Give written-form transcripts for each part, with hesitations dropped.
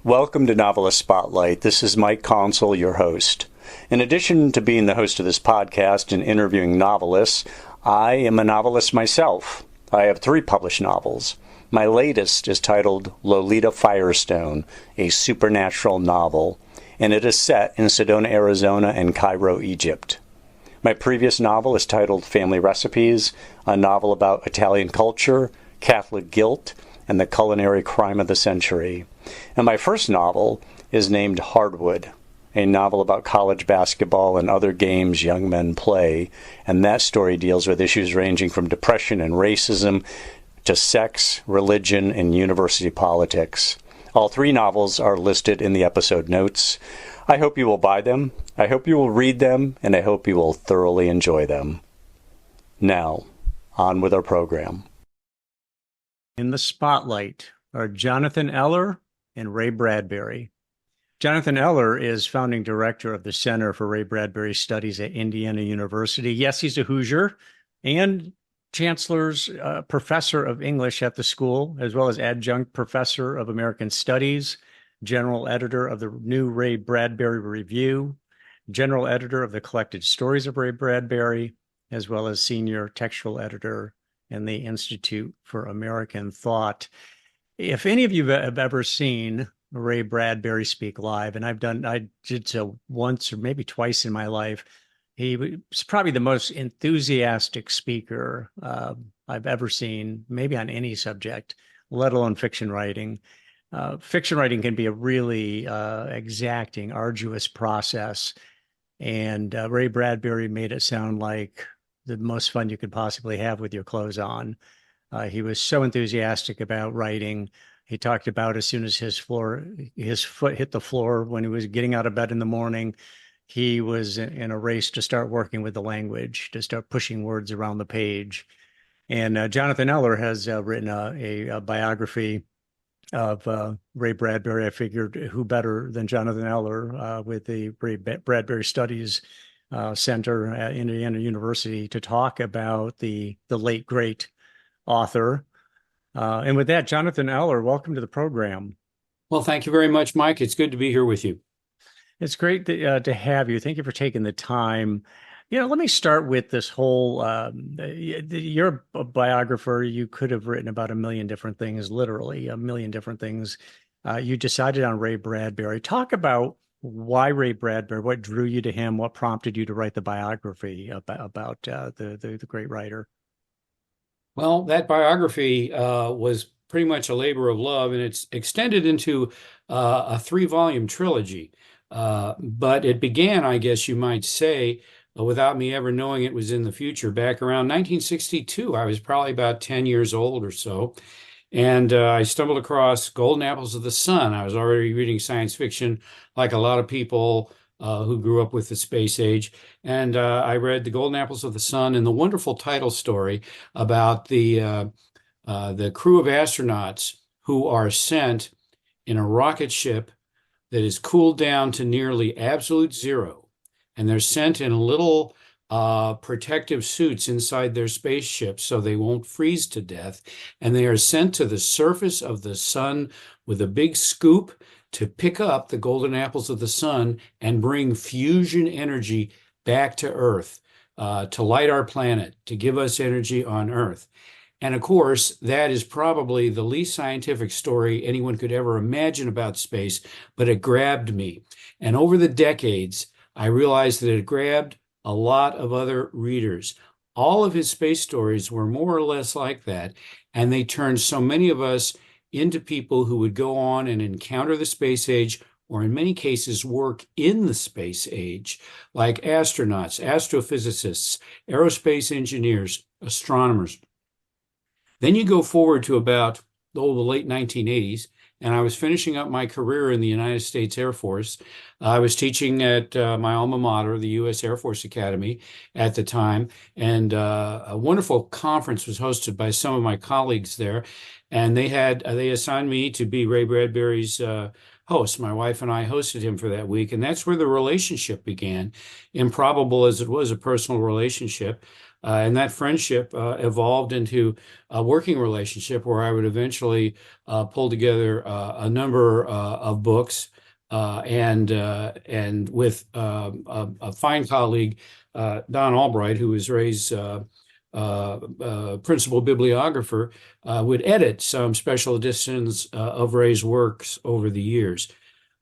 Welcome to Novelist Spotlight. This is Mike Consul, your host. In addition to being the host of this podcast and interviewing novelists, I am a novelist myself. I have 3 published novels. My latest is titled Lolita Firestone, a supernatural novel, and it is set in Sedona, Arizona and Cairo, Egypt. My previous novel is titled Family Recipes, a novel about Italian culture, Catholic guilt, and the culinary crime of the century. And my first novel is named Hardwood, a novel about college basketball and other games young men play, and that story deals with issues ranging from depression and racism to sex, religion, and university politics. All 3 novels are listed in the episode notes. I hope you will buy them, I hope you will read them, and I hope you will thoroughly enjoy them. Now, on with our program. In the spotlight are Jonathan Eller and Ray Bradbury. Jonathan Eller is founding director of the Center for Ray Bradbury Studies at Indiana University. Yes, he's a Hoosier and Chancellor's professor of English at the school, as well as adjunct professor of American Studies, general editor of the new Ray Bradbury Review, general editor of the Collected Stories of Ray Bradbury, as well as senior textual editor in the Institute for American Thought. If any of you have ever seen Ray Bradbury speak live, and I did so once or maybe twice in my life, he was probably the most enthusiastic speaker I've ever seen, maybe on any subject, let alone fiction writing. Fiction writing can be a really exacting, arduous process, and Ray Bradbury made it sound like the most fun you could possibly have with your clothes on. He was so enthusiastic about writing. He talked about as soon as his foot hit the floor when he was getting out of bed in the morning, he was in a race to start working with the language, to start pushing words around the page. And Jonathan Eller has written a biography of Ray Bradbury. I figured who better than Jonathan Eller with the Ray Bradbury Studies Center at Indiana University to talk about the late, great author. And with that, Jonathan Eller, welcome to the program. Well, thank you very much, Mike. It's good to be here with you. It's great to have you. Thank you for taking the time. Let me start with this whole, you're a biographer. You could have written about a million different things, literally a million different things. You decided on Ray Bradbury. Talk about why Ray Bradbury, what drew you to him, what prompted you to write the biography about the great writer? Well, that biography was pretty much a labor of love, and it's extended into a 3-volume trilogy. But it began, I guess you might say, without me ever knowing it was in the future. Back around 1962, I was probably about 10 years old or so. And I stumbled across Golden Apples of the Sun. I was already reading science fiction like a lot of people who grew up with the space age. And I read The Golden Apples of the Sun and the wonderful title story about the crew of astronauts who are sent in a rocket ship that is cooled down to nearly absolute zero. And they're sent in little protective suits inside their spaceship so they won't freeze to death. And they are sent to the surface of the sun with a big scoop to pick up the golden apples of the sun and bring fusion energy back to Earth, to light our planet, to give us energy on Earth. And of course, that is probably the least scientific story anyone could ever imagine about space, but it grabbed me. And over the decades, I realized that it grabbed a lot of other readers. All of his space stories were more or less like that, and they turned so many of us into people who would go on and encounter the space age, or in many cases work in the space age, like astronauts, astrophysicists, aerospace engineers, astronomers. Then you go forward to about the late 1980s, and I was finishing up my career in the United States Air Force. I was teaching at my alma mater, the U.S. Air Force Academy at the time, and a wonderful conference was hosted by some of my colleagues there, and they assigned me to be Ray Bradbury's host. My wife and I hosted him for that week, and that's where the relationship began. Improbable as it was, a personal relationship. And that friendship evolved into a working relationship where I would eventually pull together a number of books and with a fine colleague, Don Albright, who was Ray's principal bibliographer, would edit some special editions of Ray's works over the years.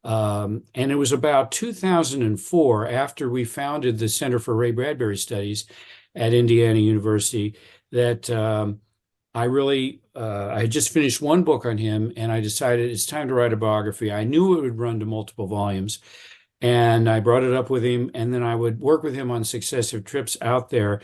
And it was about 2004, after we founded the Center for Ray Bradbury Studies at Indiana University, that I had just finished one book on him, and I decided it's time to write a biography. I knew it would run to multiple volumes, and I brought it up with him, and then I would work with him on successive trips out there,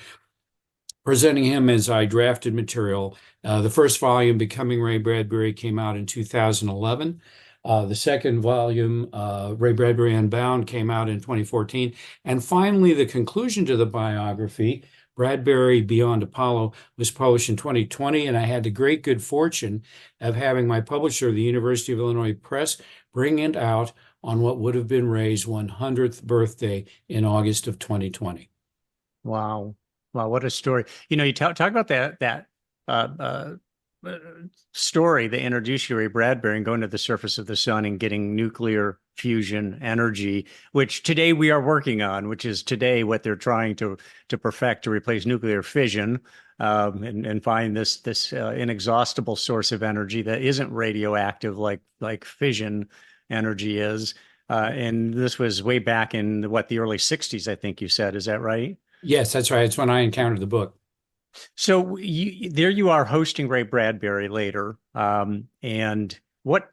presenting him as I drafted material. The first volume, Becoming Ray Bradbury, came out in 2011. The second volume, Ray Bradbury Unbound, came out in 2014. And finally, the conclusion to the biography, Bradbury Beyond Apollo, was published in 2020. And I had the great good fortune of having my publisher, the University of Illinois Press, bring it out on what would have been Ray's 100th birthday in August of 2020. Wow. Wow, what a story. You talk about that story that introduced you to Ray Bradbury and going to the surface of the sun and getting nuclear fusion energy, which today we are working on, which is today what they're trying to perfect to replace nuclear fission, and find this inexhaustible source of energy that isn't radioactive like fission energy is. And this was way back in the early 60s, I think you said. Is that right? Yes, that's right. It's when I encountered the book. So there you are hosting Ray Bradbury later. And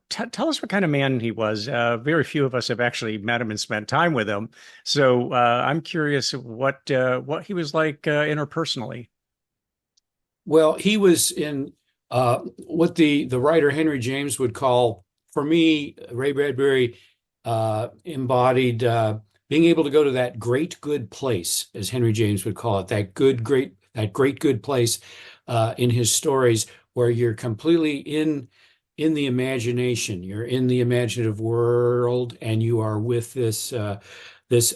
tell us what kind of man he was. Very few of us have actually met him and spent time with him. So I'm curious what he was like interpersonally. Well, he was in what the writer Henry James would call, for me, Ray Bradbury embodied being able to go to that great good place, as Henry James would call it, that great good place in his stories, where you're completely in the imagination, you're in the imaginative world, and you are with this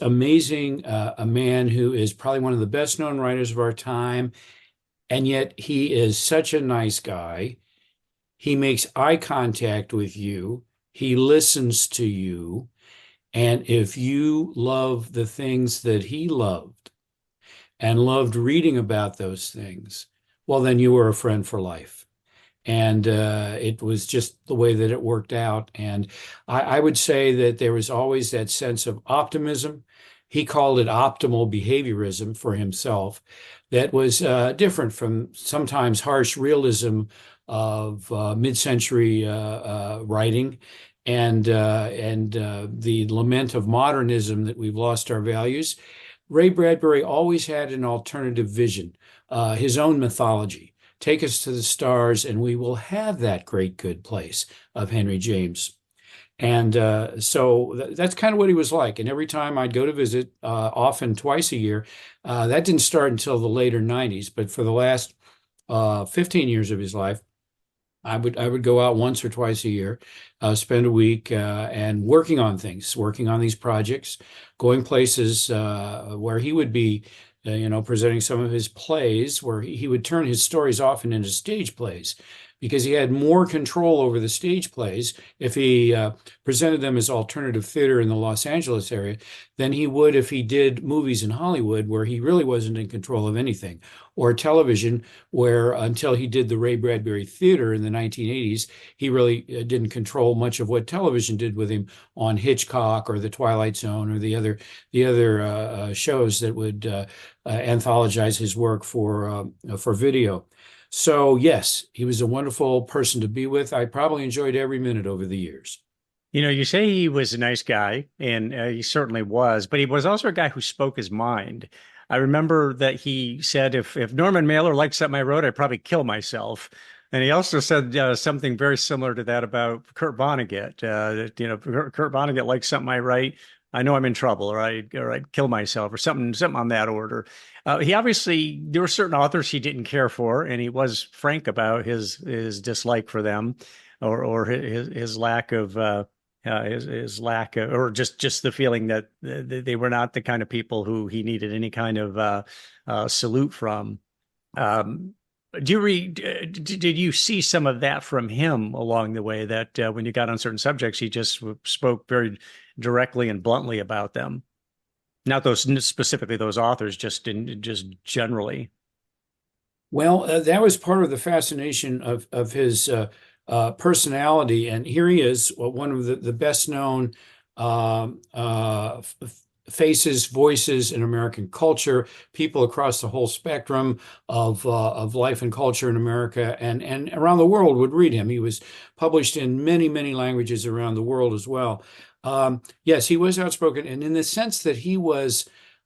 amazing a man who is probably one of the best known writers of our time, and yet he is such a nice guy. He makes eye contact with you. He listens to you. And if you love the things that he loved and loved reading about those things, well, then you were a friend for life. And it was just the way that it worked out. And I would say that there was always that sense of optimism. He called it optimal behaviorism for himself, that was different from sometimes harsh realism of mid-century writing. And the lament of modernism that we've lost our values. Ray Bradbury always had an alternative vision, his own mythology. Take us to the stars and we will have that great good place of Henry James. And so that's kind of what he was like. And every time I'd go to visit, often twice a year, that didn't start until the later 90s, but for the last 15 years of his life, I would go out once or twice a year, spend a week and working on things, working on these projects, going places where he would be, presenting some of his plays, where he would turn his stories often into stage plays, because he had more control over the stage plays if he presented them as alternative theater in the Los Angeles area than he would if he did movies in Hollywood, where he really wasn't in control of anything, or television, where until he did the Ray Bradbury Theater in the 1980s, he really didn't control much of what television did with him on Hitchcock or The Twilight Zone or the other shows that would anthologize his work for video. So yes, he was a wonderful person to be with. I probably enjoyed every minute over the years. You say he was a nice guy, and he certainly was, but he was also a guy who spoke his mind. I remember that he said, if Norman Mailer liked something I wrote, I'd probably kill myself. And he also said something very similar to that about Kurt Vonnegut. Kurt Vonnegut likes something I write, I know I'm in trouble, or I'd kill myself, or something on that order. There were certain authors he didn't care for, and he was frank about his dislike for them, or his lack of his lack of, or just the feeling that they were not the kind of people who he needed any kind of salute from. Um, did you see some of that from him along the way, that when you got on certain subjects, he just spoke very directly and bluntly about them? Not those specifically those authors, just generally. Well, that was part of the fascination of his personality, and here he is, one of the best known um, uh, faces, voices in American culture. People across the whole spectrum of life and culture in America and around the world would read him. He was published in many languages around the world as well. Yes, he was outspoken, and in the sense that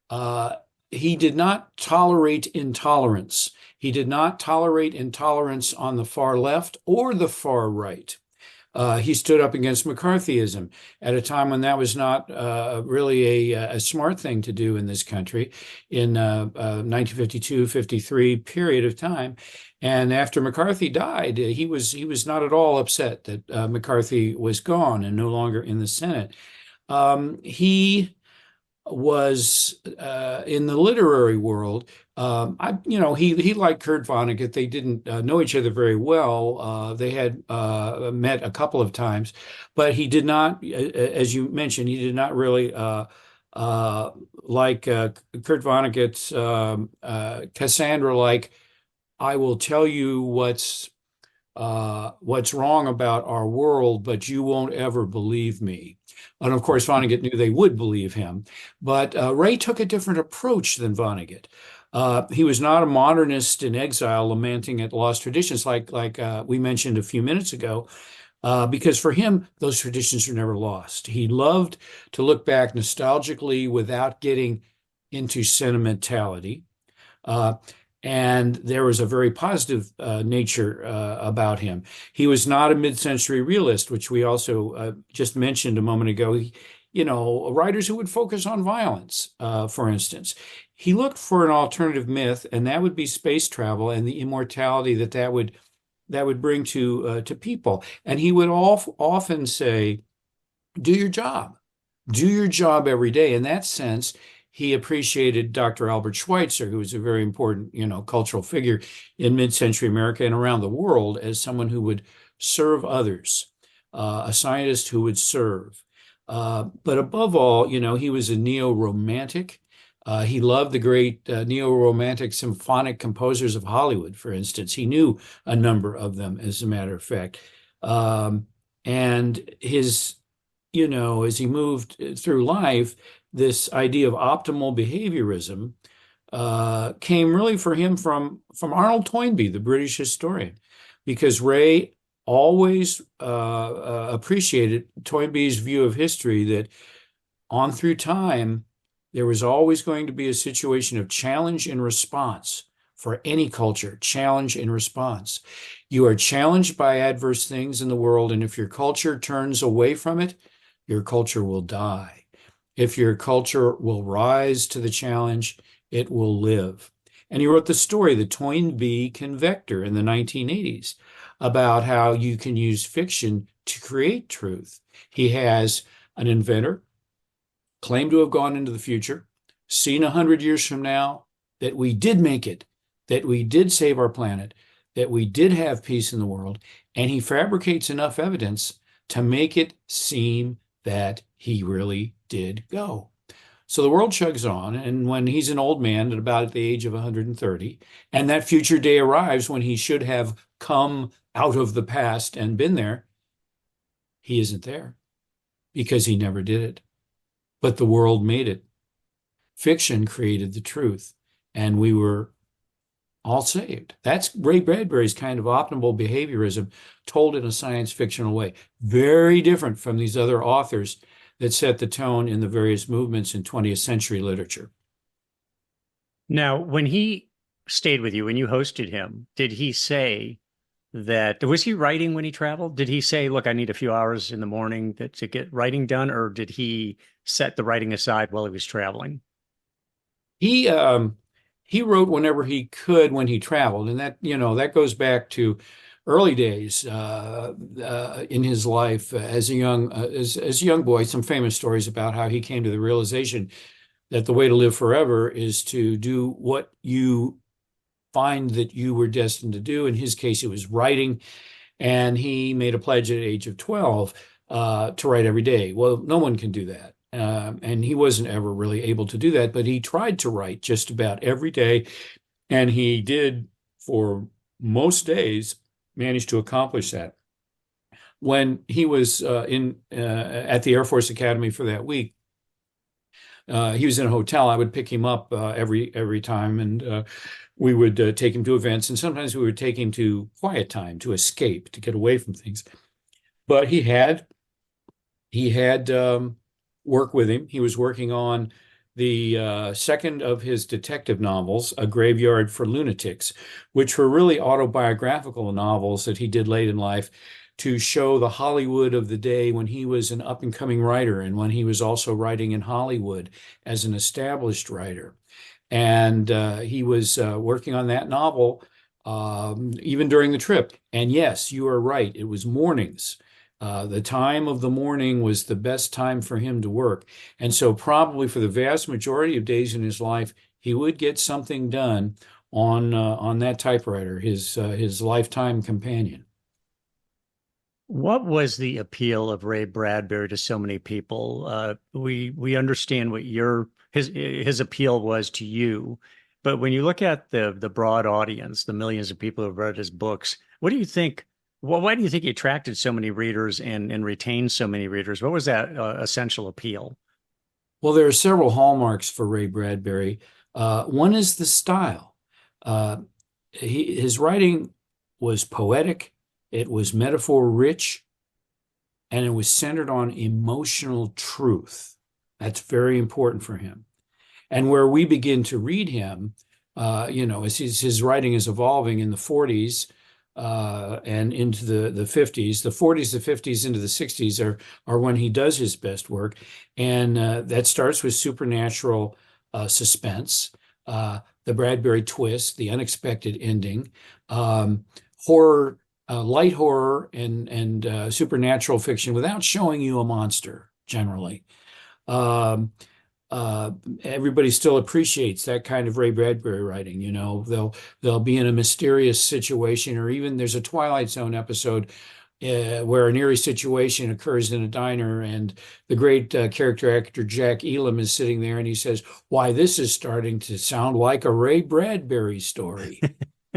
uh, he did not tolerate intolerance. He did not tolerate intolerance on the far left or the far right. He stood up against McCarthyism at a time when that was not really a smart thing to do in this country in 1952-53 period of time. And after McCarthy died, he was not at all upset that McCarthy was gone and no longer in the Senate. He was in the literary world. He liked Kurt Vonnegut. They didn't know each other very well. They had met a couple of times, but he did not, as you mentioned, he did not really like Kurt Vonnegut's Cassandra. Like, I will tell you what's wrong about our world, but you won't ever believe me. And of course, Vonnegut knew they would believe him. But Ray took a different approach than Vonnegut. He was not a modernist in exile lamenting at lost traditions like we mentioned a few minutes ago, because for him, those traditions were never lost. He loved to look back nostalgically without getting into sentimentality. Uh, and there was a very positive nature about him. He was not a mid-century realist, which we also just mentioned a moment ago. Writers who would focus on violence, for instance. He looked for an alternative myth, and that would be space travel and the immortality that would bring to people. And he would often say, "Do your job, do your job every day." In that sense, he appreciated Dr. Albert Schweitzer, who was a very important, cultural figure in mid-century America and around the world, as someone who would serve others, a scientist who would serve. But above all, he was a neo-romantic. He loved the great neo-romantic symphonic composers of Hollywood, for instance. He knew a number of them, as a matter of fact. And as he moved through life, this idea of optimal behaviorism came really for him from Arnold Toynbee, the British historian, because Ray always appreciated Toynbee's view of history that on through time, there was always going to be a situation of challenge and response for any culture, challenge and response. You are challenged by adverse things in the world, and if your culture turns away from it, your culture will die. If your culture will rise to the challenge, it will live. And he wrote the story, The Toynbee Convector, in the 1980s, about how you can use fiction to create truth. He has an inventor claim to have gone into the future, seen 100 years from now that we did make it, that we did save our planet, that we did have peace in the world, and he fabricates enough evidence to make it seem that he really did go. So the world chugs on, and when he's an old man at about the age of 130, and that future day arrives when he should have come out of the past and been there, he isn't there because he never did it. But the world made it. Fiction created the truth, and we were all saved. That's Ray Bradbury's kind of optimal behaviorism told in a science fictional way. Very different from these other authors that set the tone in the various movements in 20th century literature. Now, when he stayed with you, when you hosted him, did he say that, was he writing when he traveled? Did he say, look, I need a few hours in the morning to get writing done, or did he set the writing aside while he was traveling? He wrote whenever he could when he traveled, and that goes back to early days in his life as a young boy, some famous stories about how he came to the realization that the way to live forever is to do what you find that you were destined to do. In his case, it was writing, and he made a pledge at the age of 12 to write every day. Well, no one can do that. And he wasn't ever really able to do that, but he tried to write just about every day. And he did for most days manage to accomplish that. When he was at the Air Force Academy for that week, he was in a hotel. I would pick him up every time, and we would take him to events, and sometimes we would take him to quiet time to escape, to get away from things. But he had work with him. He was working on the second of his detective novels, A Graveyard for Lunatics, which were really autobiographical novels that he did late in life to show the Hollywood of the day when he was an up-and-coming writer and when he was also writing in Hollywood as an established writer. And he was working on that novel even during the trip. And yes, you are right. It was mornings. The time of the morning was the best time for him to work. And so probably for the vast majority of days in his life, he would get something done on that typewriter, his lifetime companion. What was the appeal of Ray Bradbury to so many people? We understand what his appeal was to you, but when you look at the broad audience, the millions of people who have read his books, what do you think? Well, why do you think he attracted so many readers and retained so many readers? What was that essential appeal? Well, there are several hallmarks for Ray Bradbury. One is the style. Uh, his writing was poetic, it was metaphor rich, and it was centered on emotional truth. That's very important for him. And where we begin to read him, as his writing is evolving in the 40s and into the 50s, the 40s, the 50s, into the 60s are when he does his best work. And that starts with supernatural suspense, the Bradbury twist, the unexpected ending, horror, light horror, and supernatural fiction without showing you a monster, generally. Um, Everybody still appreciates that kind of Ray Bradbury writing. They'll be in a mysterious situation, or even there's a Twilight Zone episode where an eerie situation occurs in a diner, and the great character actor Jack Elam is sitting there, and he says, "Why, this is starting to sound like a Ray Bradbury story."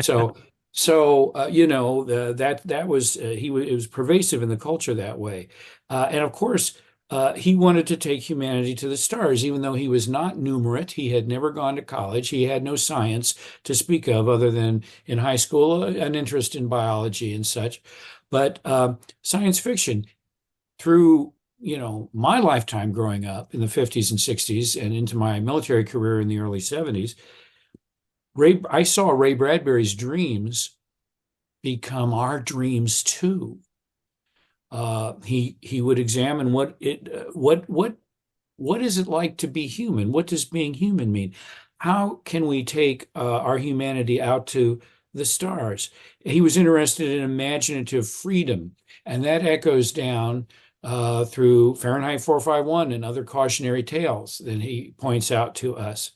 So, that was it was pervasive in the culture that way, and of course. He wanted to take humanity to the stars, even though he was not numerate. He had never gone to college. He had no science to speak of other than in high school, an interest in biology and such. But science fiction, through my lifetime growing up in the 50s and 60s and into my military career in the early 70s, I saw Ray Bradbury's dreams become our dreams too. He would examine what is it like to be human? What does being human mean? How can we take our humanity out to the stars? He was interested in imaginative freedom, and that echoes down through Fahrenheit 451 and other cautionary tales that he points out to us.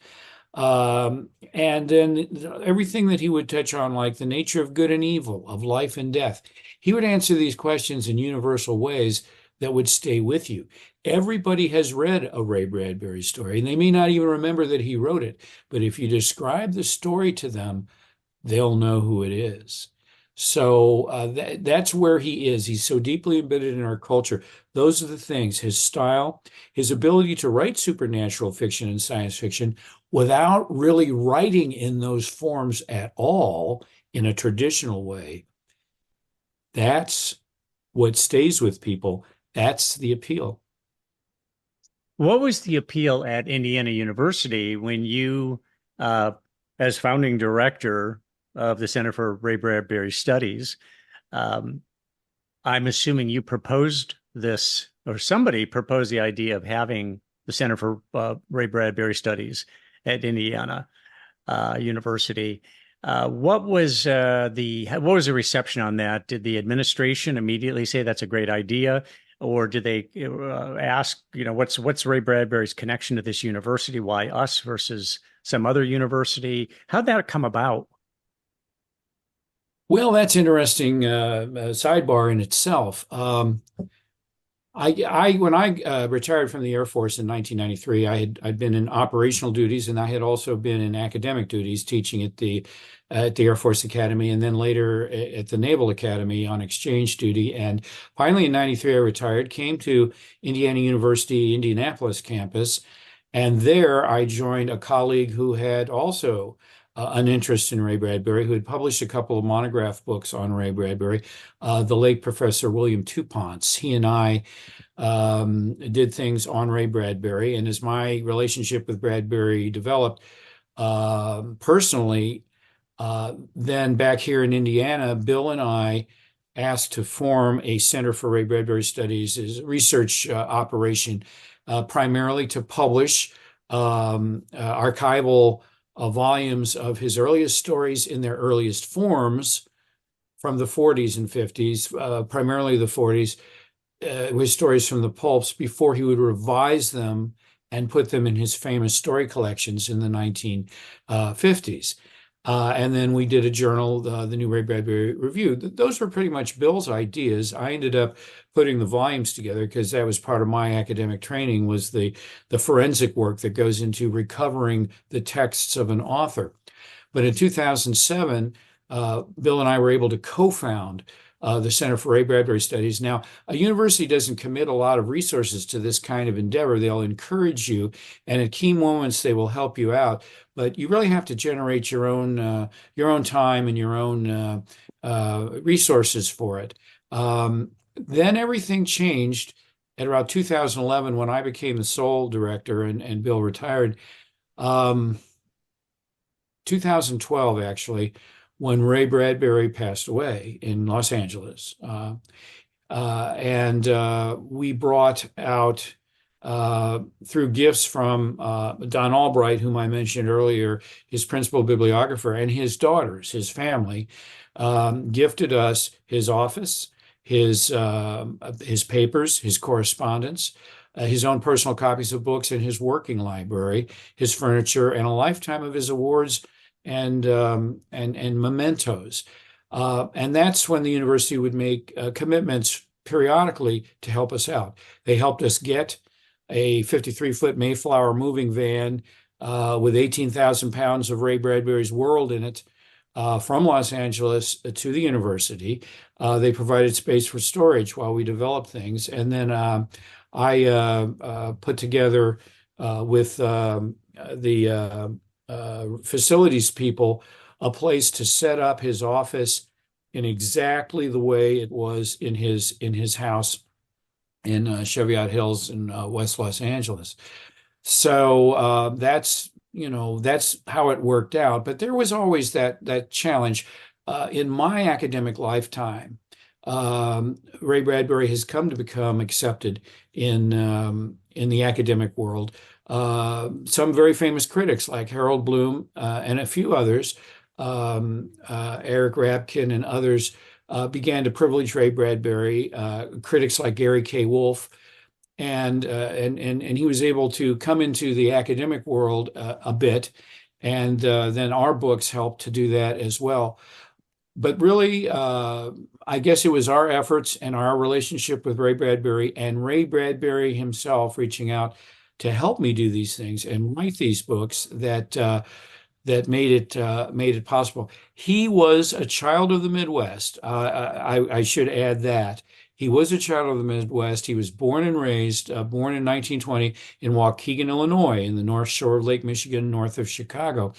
And then everything that he would touch on, like the nature of good and evil, of life and death, he would answer these questions in universal ways that would stay with you. Everybody has read a Ray Bradbury story, and they may not even remember that he wrote it, but if you describe the story to them, they'll know who it is. So that's where he is. He's so deeply embedded in our culture. Those are the things: his style, his ability to write supernatural fiction and science fiction without really writing in those forms at all in a traditional way. That's what stays with people. That's the appeal. What was the appeal at Indiana University when you, as founding director of the Center for Ray Bradbury Studies, I'm assuming you proposed this, or somebody proposed the idea of having the Center for Ray Bradbury Studies at Indiana University. What was the reception on that? Did the administration immediately say that's a great idea, or did they ask, what's Ray Bradbury's connection to this university? Why us versus some other university? How'd that come about? Well, that's interesting sidebar in itself. When I retired from the Air Force in 1993, I'd been in operational duties, and I had also been in academic duties, teaching at the Air Force Academy, and then later at the Naval Academy on exchange duty. And finally, in '93, I retired, came to Indiana University, Indianapolis campus, and there I joined a colleague who had also an interest in Ray Bradbury, who had published a couple of monograph books on Ray Bradbury, the late Professor William Touponce. He and I did things on Ray Bradbury. And as my relationship with Bradbury developed personally, then back here in Indiana, Bill and I asked to form a Center for Ray Bradbury Studies as a research operation, primarily to publish archival volumes of his earliest stories in their earliest forms from the 40s and 50s, primarily the 40s, with stories from the pulps before he would revise them and put them in his famous story collections in the 1950s. And then we did a journal, the New Ray Bradbury Review. Those were pretty much Bill's ideas. I ended up putting the volumes together because that was part of my academic training, was the forensic work that goes into recovering the texts of an author. But in 2007, Bill and I were able to co-found the Center for Ray Bradbury Studies. Now, a university doesn't commit a lot of resources to this kind of endeavor. They'll encourage you, and at key moments, they will help you out. But you really have to generate your own time and your own resources for it. Then everything changed at about 2011 when I became the sole director and Bill retired. 2012, actually, when Ray Bradbury passed away in Los Angeles. And we brought out, through gifts from Don Albright, whom I mentioned earlier, his principal bibliographer, and his daughters, his family, gifted us his office, his papers, his correspondence, his own personal copies of books, and his working library, his furniture, and a lifetime of his awards and mementos. And that's when the university would make commitments periodically to help us out. They helped us get a 53-foot Mayflower moving van with 18,000 pounds of Ray Bradbury's World in it from Los Angeles to the university. They provided space for storage while we developed things. And then I put together with the facilities people a place to set up his office in exactly the way it was in his house in Cheviot Hills in West Los Angeles. So that's how it worked out. But there was always that challenge in my academic lifetime. Ray Bradbury has come to become accepted in the academic world. Some very famous critics like Harold Bloom and a few others, Eric Rabkin and others, began to privilege Ray Bradbury. Critics like Gary K. Wolfe, and he was able to come into the academic world a bit, and then our books helped to do that as well. But really, I guess it was our efforts and our relationship with Ray Bradbury and Ray Bradbury himself reaching out to help me do these things and write these books that made it possible. He was a child of the Midwest. I should add that. He was a child of the Midwest. He was born and raised, born in 1920 in Waukegan, Illinois, in the North Shore of Lake Michigan, north of Chicago.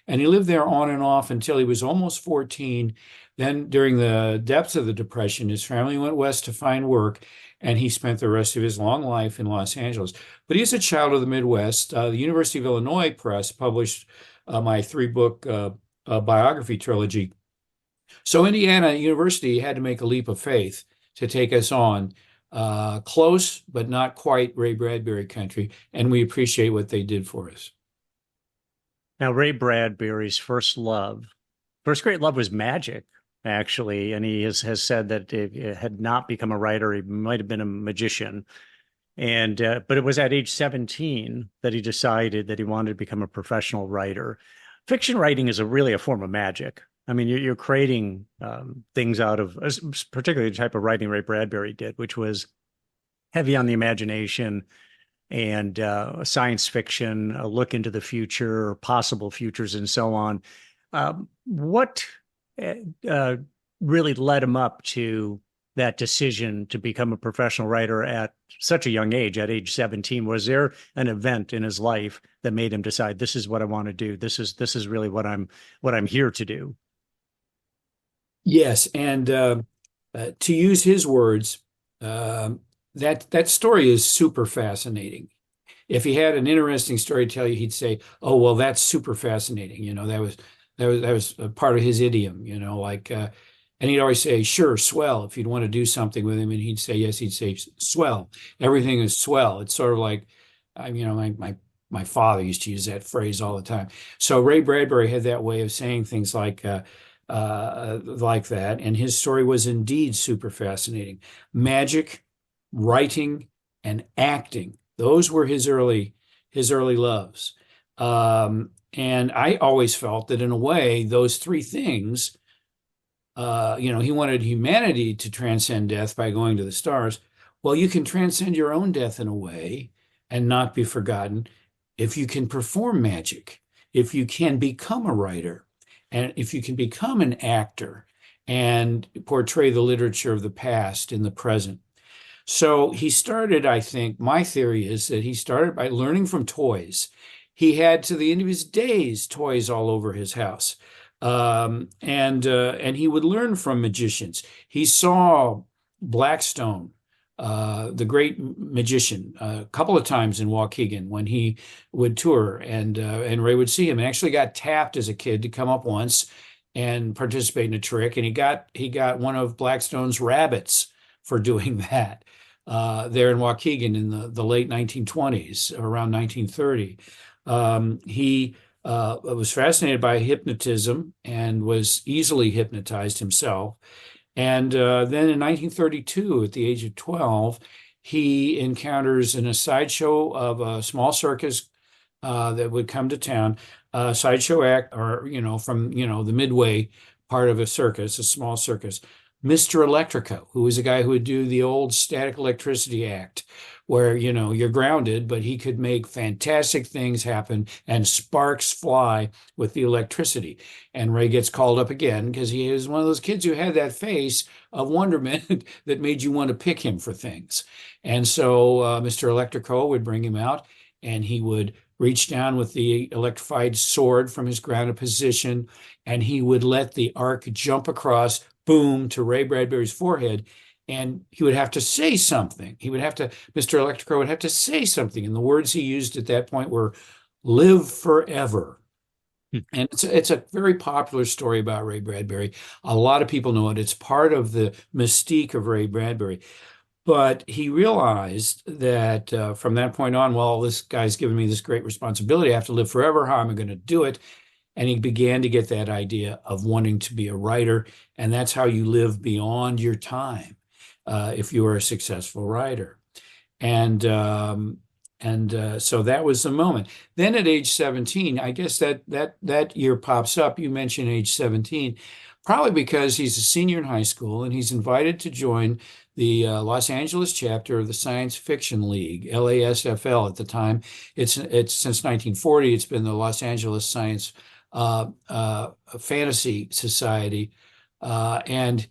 And he lived there on and off until he was almost 14. Then, during the depths of the Depression, his family went west to find work, and he spent the rest of his long life in Los Angeles. But he's a child of the Midwest. The University of Illinois Press published my 3-book biography trilogy. So Indiana University had to make a leap of faith to take us on, close but not quite Ray Bradbury country, and we appreciate what they did for us. Now, Ray Bradbury's first love first great love was magic, actually. And he has said that if he had not become a writer, he might have been a magician. And but it was at age 17 that he decided that he wanted to become a professional writer. Fiction writing is really a form of magic. I mean, you're creating things out of, particularly the type of writing Ray Bradbury did, which was heavy on the imagination and science fiction, a look into the future, possible futures, and so on. What really led him up to that decision to become a professional writer at such a young age, at age 17? Was there an event in his life that made him decide, this is what I want to do? This is really what I'm here to do? Yes, and to use his words, that story is super fascinating. If he had an interesting story to tell you, he'd say, "Oh, well, that's super fascinating." That was a part of his idiom. And he'd always say, "Sure, swell." If you'd want to do something with him, and he'd say yes, he'd say, "Swell." Everything is swell. It's sort of like, my father used to use that phrase all the time. So Ray Bradbury had that way of saying things like that, and his story was indeed super fascinating. Magic, writing, and acting. Those were his early loves. And I always felt that in a way, those three things, he wanted humanity to transcend death by going to the stars. Well, you can transcend your own death in a way and not be forgotten if you can perform magic, if you can become a writer, and if you can become an actor and portray the literature of the past in the present. So he started, I think, my theory is that he started by learning from toys. He had, to the end of his days, toys all over his house. And he would learn from magicians. He saw Blackstone, the great magician, a couple of times in Waukegan when he would tour, and Ray would see him. And actually got tapped as a kid to come up once and participate in a trick, and he got one of Blackstone's rabbits for doing that there in Waukegan in the late 1920s, around 1930. He was fascinated by hypnotism and was easily hypnotized himself. And then in 1932, at the age of 12, he encounters in a sideshow of a small circus that would come to town, a sideshow act, or, from, the midway part of a circus, a small circus, Mr. Electrico, who was a guy who would do the old static electricity act where, you're grounded, but he could make fantastic things happen and sparks fly with the electricity. And Ray gets called up again because he is one of those kids who had that face of wonderment that made you want to pick him for things. And so Mr. Electrico would bring him out, and he would reach down with the electrified sword from his grounded position, and he would let the arc jump across, boom, to Ray Bradbury's forehead. And he would have to say something. Mr. Electrico would have to say something. And the words he used at that point were, "Live forever." And it's a very popular story about Ray Bradbury. A lot of people know it. It's part of the mystique of Ray Bradbury. But he realized that from that point on, well, this guy's given me this great responsibility. I have to live forever. How am I going to do it? And he began to get that idea of wanting to be a writer. And that's how you live beyond your time if you are a successful writer. And so that was the moment. Then at age 17, I guess that year pops up. You mentioned age 17, probably because he's a senior in high school and he's invited to join the Los Angeles chapter of the Science Fiction League, LASFL at the time. It's since 1940. It's been the Los Angeles Science Fantasy Society, and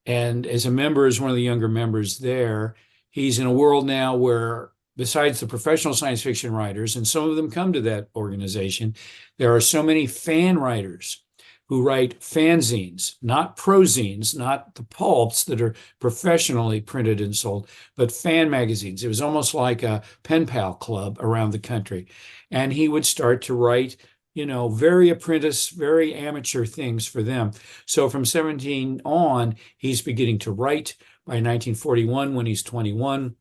as a member, as one of the younger members there, he's in a world now where, besides the professional science fiction writers, and some of them come to that organization, there are so many fan writers who write fanzines, not prozines, not the pulps that are professionally printed and sold, but fan magazines. It was almost like a pen pal club around the country. And he would start to write, very apprentice, very amateur things for them. So from 17 on, he's beginning to write. By 1941, when he's 21,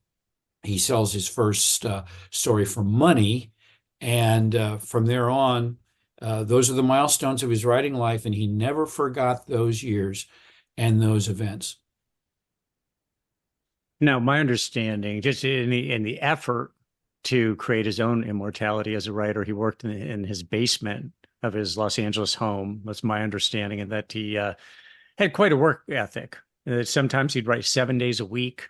he sells his first story for money. And from there on, Those are the milestones of his writing life, and he never forgot those years and those events. Now, my understanding, just in the effort to create his own immortality as a writer, he worked in his basement of his Los Angeles home. That's my understanding, and that he had quite a work ethic. Sometimes he'd write 7 days a week.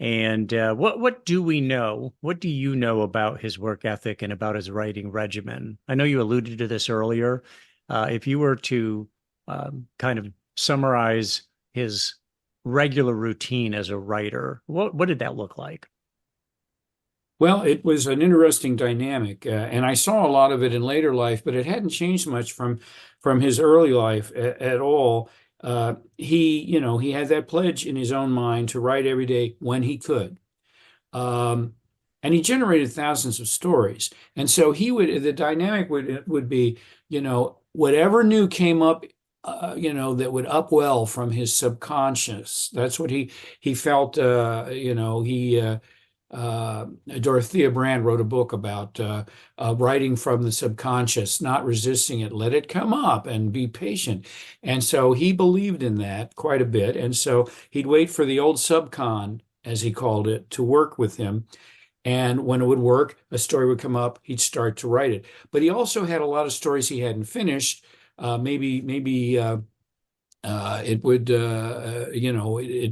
And what do we know? What do you know about his work ethic and about his writing regimen? I know you alluded to this earlier. If you were to kind of summarize his regular routine as a writer, what did that look like? Well, it was an interesting dynamic, and I saw a lot of it in later life, but it hadn't changed much from his early life at all. He had that pledge in his own mind to write every day when he could. And he generated thousands of stories. And so the dynamic would be, whatever new came up, that would upwell from his subconscious. That's what he felt, Dorothea Brand wrote a book about writing from the subconscious, not resisting it, let it come up and be patient. And so he believed in that quite a bit. And so he'd wait for the old subcon, as he called it, to work with him. And when it would work, a story would come up, he'd start to write it. But he also had a lot of stories he hadn't finished. It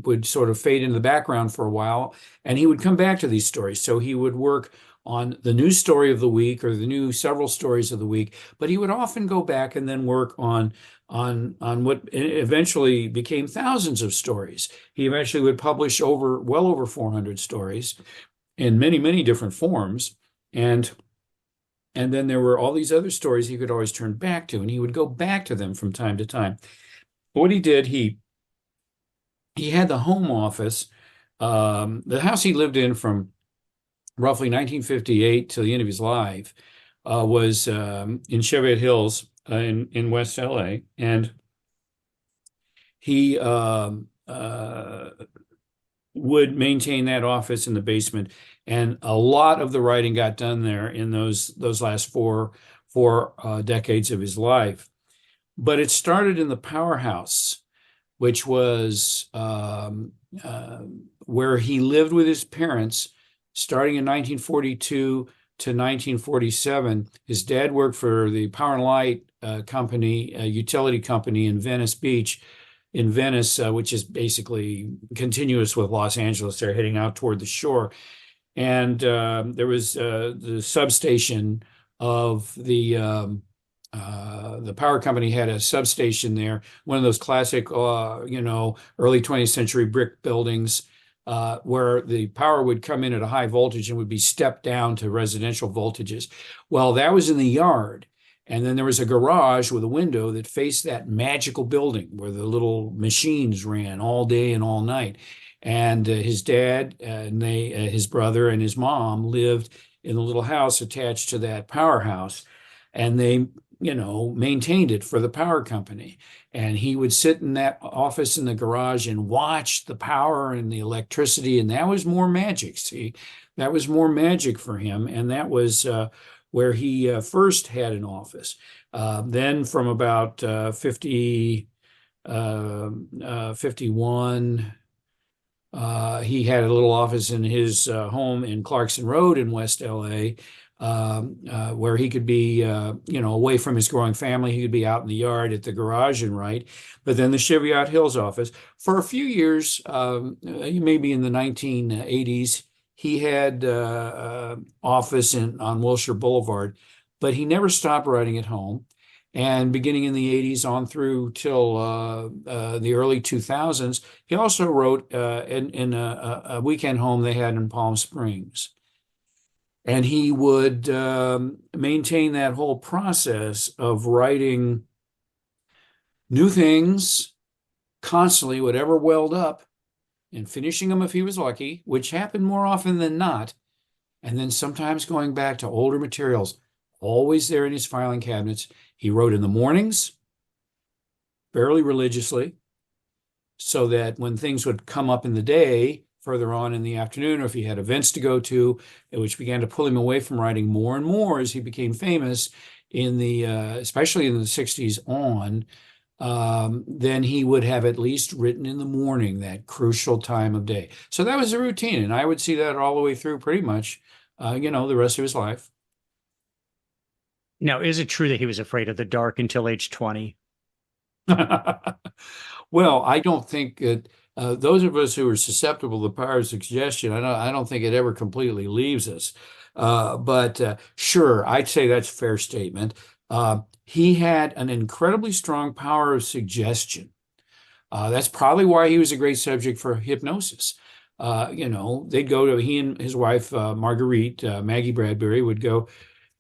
would sort of fade into the background for a while, and he would come back to these stories. So he would work on the new story of the week or the new several stories of the week, but he would often go back and then work on what eventually became thousands of stories. He eventually would publish well over 400 stories in many, many different forms. And then there were all these other stories he could always turn back to, and he would go back to them from time to time. What he did, he had the home office, the house he lived in from roughly 1958 till the end of his life was in Cheviot Hills in West LA. And he would maintain that office in the basement. And a lot of the writing got done there in those last four decades of his life. But it started in the powerhouse, which was where he lived with his parents starting in 1942 to 1947. His dad worked for the Power and Light company, a utility company in Venice Beach, in Venice, which is basically continuous with Los Angeles. They're heading out toward the shore. And there was the substation of the power company had a substation there, one of those classic, early 20th century brick buildings where the power would come in at a high voltage and would be stepped down to residential voltages. Well, that was in the yard. And then there was a garage with a window that faced that magical building where the little machines ran all day and all night. And his dad and his brother and his mom lived in the little house attached to that powerhouse. And they maintained it for the power company. And he would sit in that office in the garage and watch the power and the electricity. And that was more magic. See, that was more magic for him. And that was where he first had an office. Then from about 51, he had a little office in his home in Clarkson Road in West LA. Where he could be, away from his growing family. He could be out in the yard at the garage and write. But then the Cheviot Hills office. For a few years, maybe in the 1980s, he had office on Wilshire Boulevard, but he never stopped writing at home. And beginning in the 80s on through till the early 2000s, he also wrote in a weekend home they had in Palm Springs. And he would maintain that whole process of writing new things constantly, whatever welled up, and finishing them if he was lucky, which happened more often than not. And then sometimes going back to older materials, always there in his filing cabinets. He wrote in the mornings, fairly religiously, so that when things would come up in the day, further on in the afternoon, or if he had events to go to, which began to pull him away from writing more and more as he became famous, in the especially in the 60s on, then he would have at least written in the morning, that crucial time of day. So that was a routine, and I would see that all the way through pretty much, the rest of his life. Now, is it true that he was afraid of the dark until age 20? Well, I don't think that those of us who are susceptible to the power of suggestion, I don't think it ever completely leaves us. But sure, I'd say that's a fair statement. He had an incredibly strong power of suggestion. That's probably why he was a great subject for hypnosis. They'd go to, he and his wife, Marguerite, Maggie Bradbury, would go,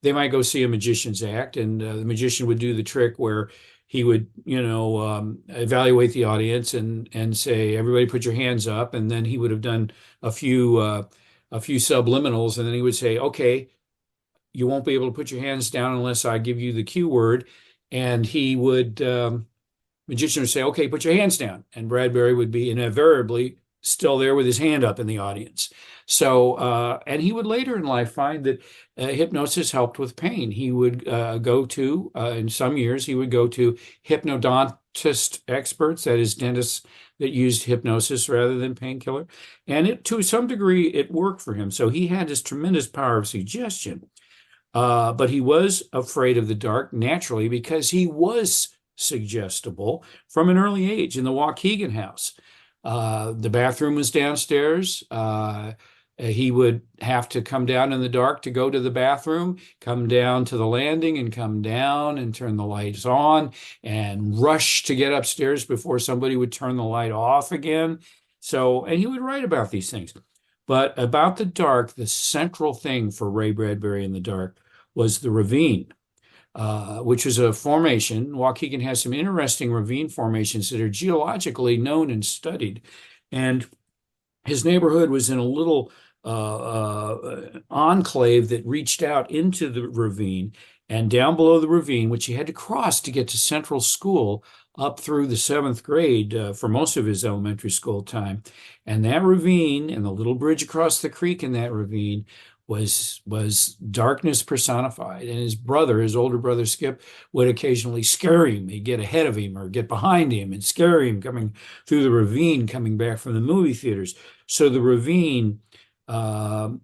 they might go see a magician's act, and the magician would do the trick where he would, evaluate the audience and say, "Everybody, put your hands up," and then he would have done a few subliminals, and then he would say, "Okay, you won't be able to put your hands down unless I give you the cue word," and he would, magician would say, "Okay, put your hands down," and Bradbury would be invariably still there with his hand up in the audience. So, and he would later in life find that hypnosis helped with pain. He would in some years, he would go to hypnodontist experts, that is, dentists that used hypnosis rather than painkiller. And to some degree, it worked for him. So he had this tremendous power of suggestion. But he was afraid of the dark naturally because he was suggestible from an early age in the Waukegan house. The bathroom was downstairs. He would have to come down in the dark to go to the bathroom, come down to the landing and come down and turn the lights on and rush to get upstairs before somebody would turn the light off again. And he would write about these things. But about the dark, the central thing for Ray Bradbury in the dark was the ravine, which was a formation. Waukegan has some interesting ravine formations that are geologically known and studied. And his neighborhood was in a little enclave that reached out into the ravine, and down below the ravine, which he had to cross to get to Central School up through the 7th grade for most of his elementary school time. And that ravine and the little bridge across the creek in that ravine was darkness personified. And his older brother Skip, would occasionally scare him. He'd get ahead of him or get behind him and scare him coming through the ravine, coming back from the movie theaters. So the ravine and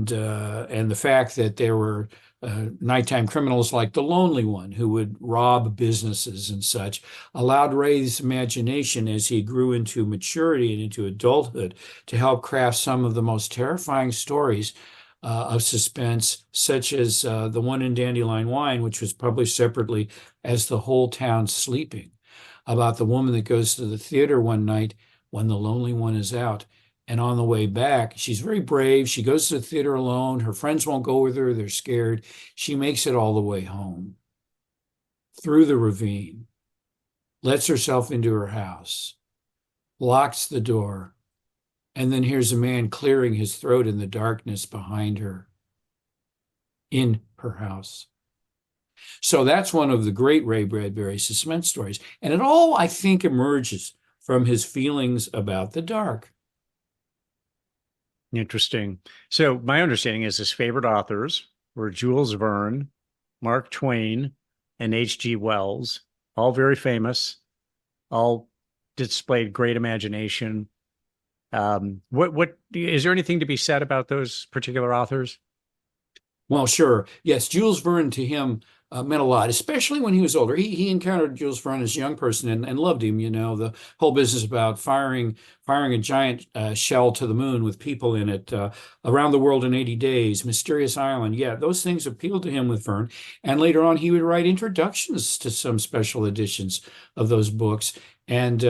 the fact that there were nighttime criminals like the Lonely One who would rob businesses and such allowed Ray's imagination, as he grew into maturity and into adulthood, to help craft some of the most terrifying stories of suspense, such as the one in Dandelion Wine, which was published separately as The Whole Town Sleeping, about the woman that goes to the theater one night when the Lonely One is out. And on the way back, she's very brave. She goes to the theater alone. Her friends won't go with her. They're scared. She makes it all the way home through the ravine, lets herself into her house, locks the door, and then hears a man clearing his throat in the darkness behind her in her house. So that's one of the great Ray Bradbury suspense stories. And it all, I think, emerges from his feelings about the dark. Interesting. So my understanding is his favorite authors were Jules Verne, Mark Twain, and H.G. Wells, all very famous, all displayed great imagination. What is there anything to be said about those particular authors? Well, sure. Yes, Jules Verne to him meant a lot, especially when he was older. He encountered Jules Verne as a young person and loved him. The whole business about firing a giant shell to the moon with people in it, Around the World in 80 Days, Mysterious Island. Yeah, those things appealed to him with Verne. And later on, he would write introductions to some special editions of those books. And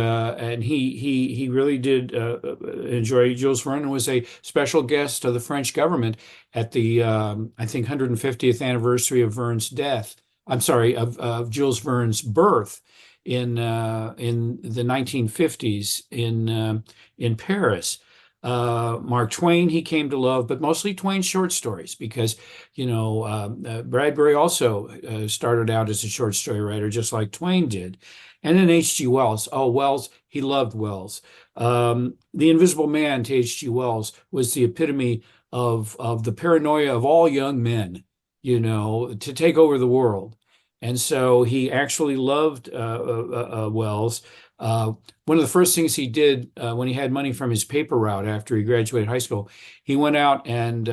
he really did enjoy Jules Verne, and was a special guest of the French government at the I think 150th anniversary of Verne's death. I'm sorry, of Jules Verne's birth in the 1950s in Paris. Mark Twain he came to love, but mostly Twain's short stories, because Bradbury also started out as a short story writer, just like Twain did. And then H.G. Wells. Oh, Wells, he loved Wells. The Invisible Man to H.G. Wells was the epitome of the paranoia of all young men. to take over the world. And so he actually loved Wells. One of the first things he did when he had money from his paper route after he graduated high school, he went out and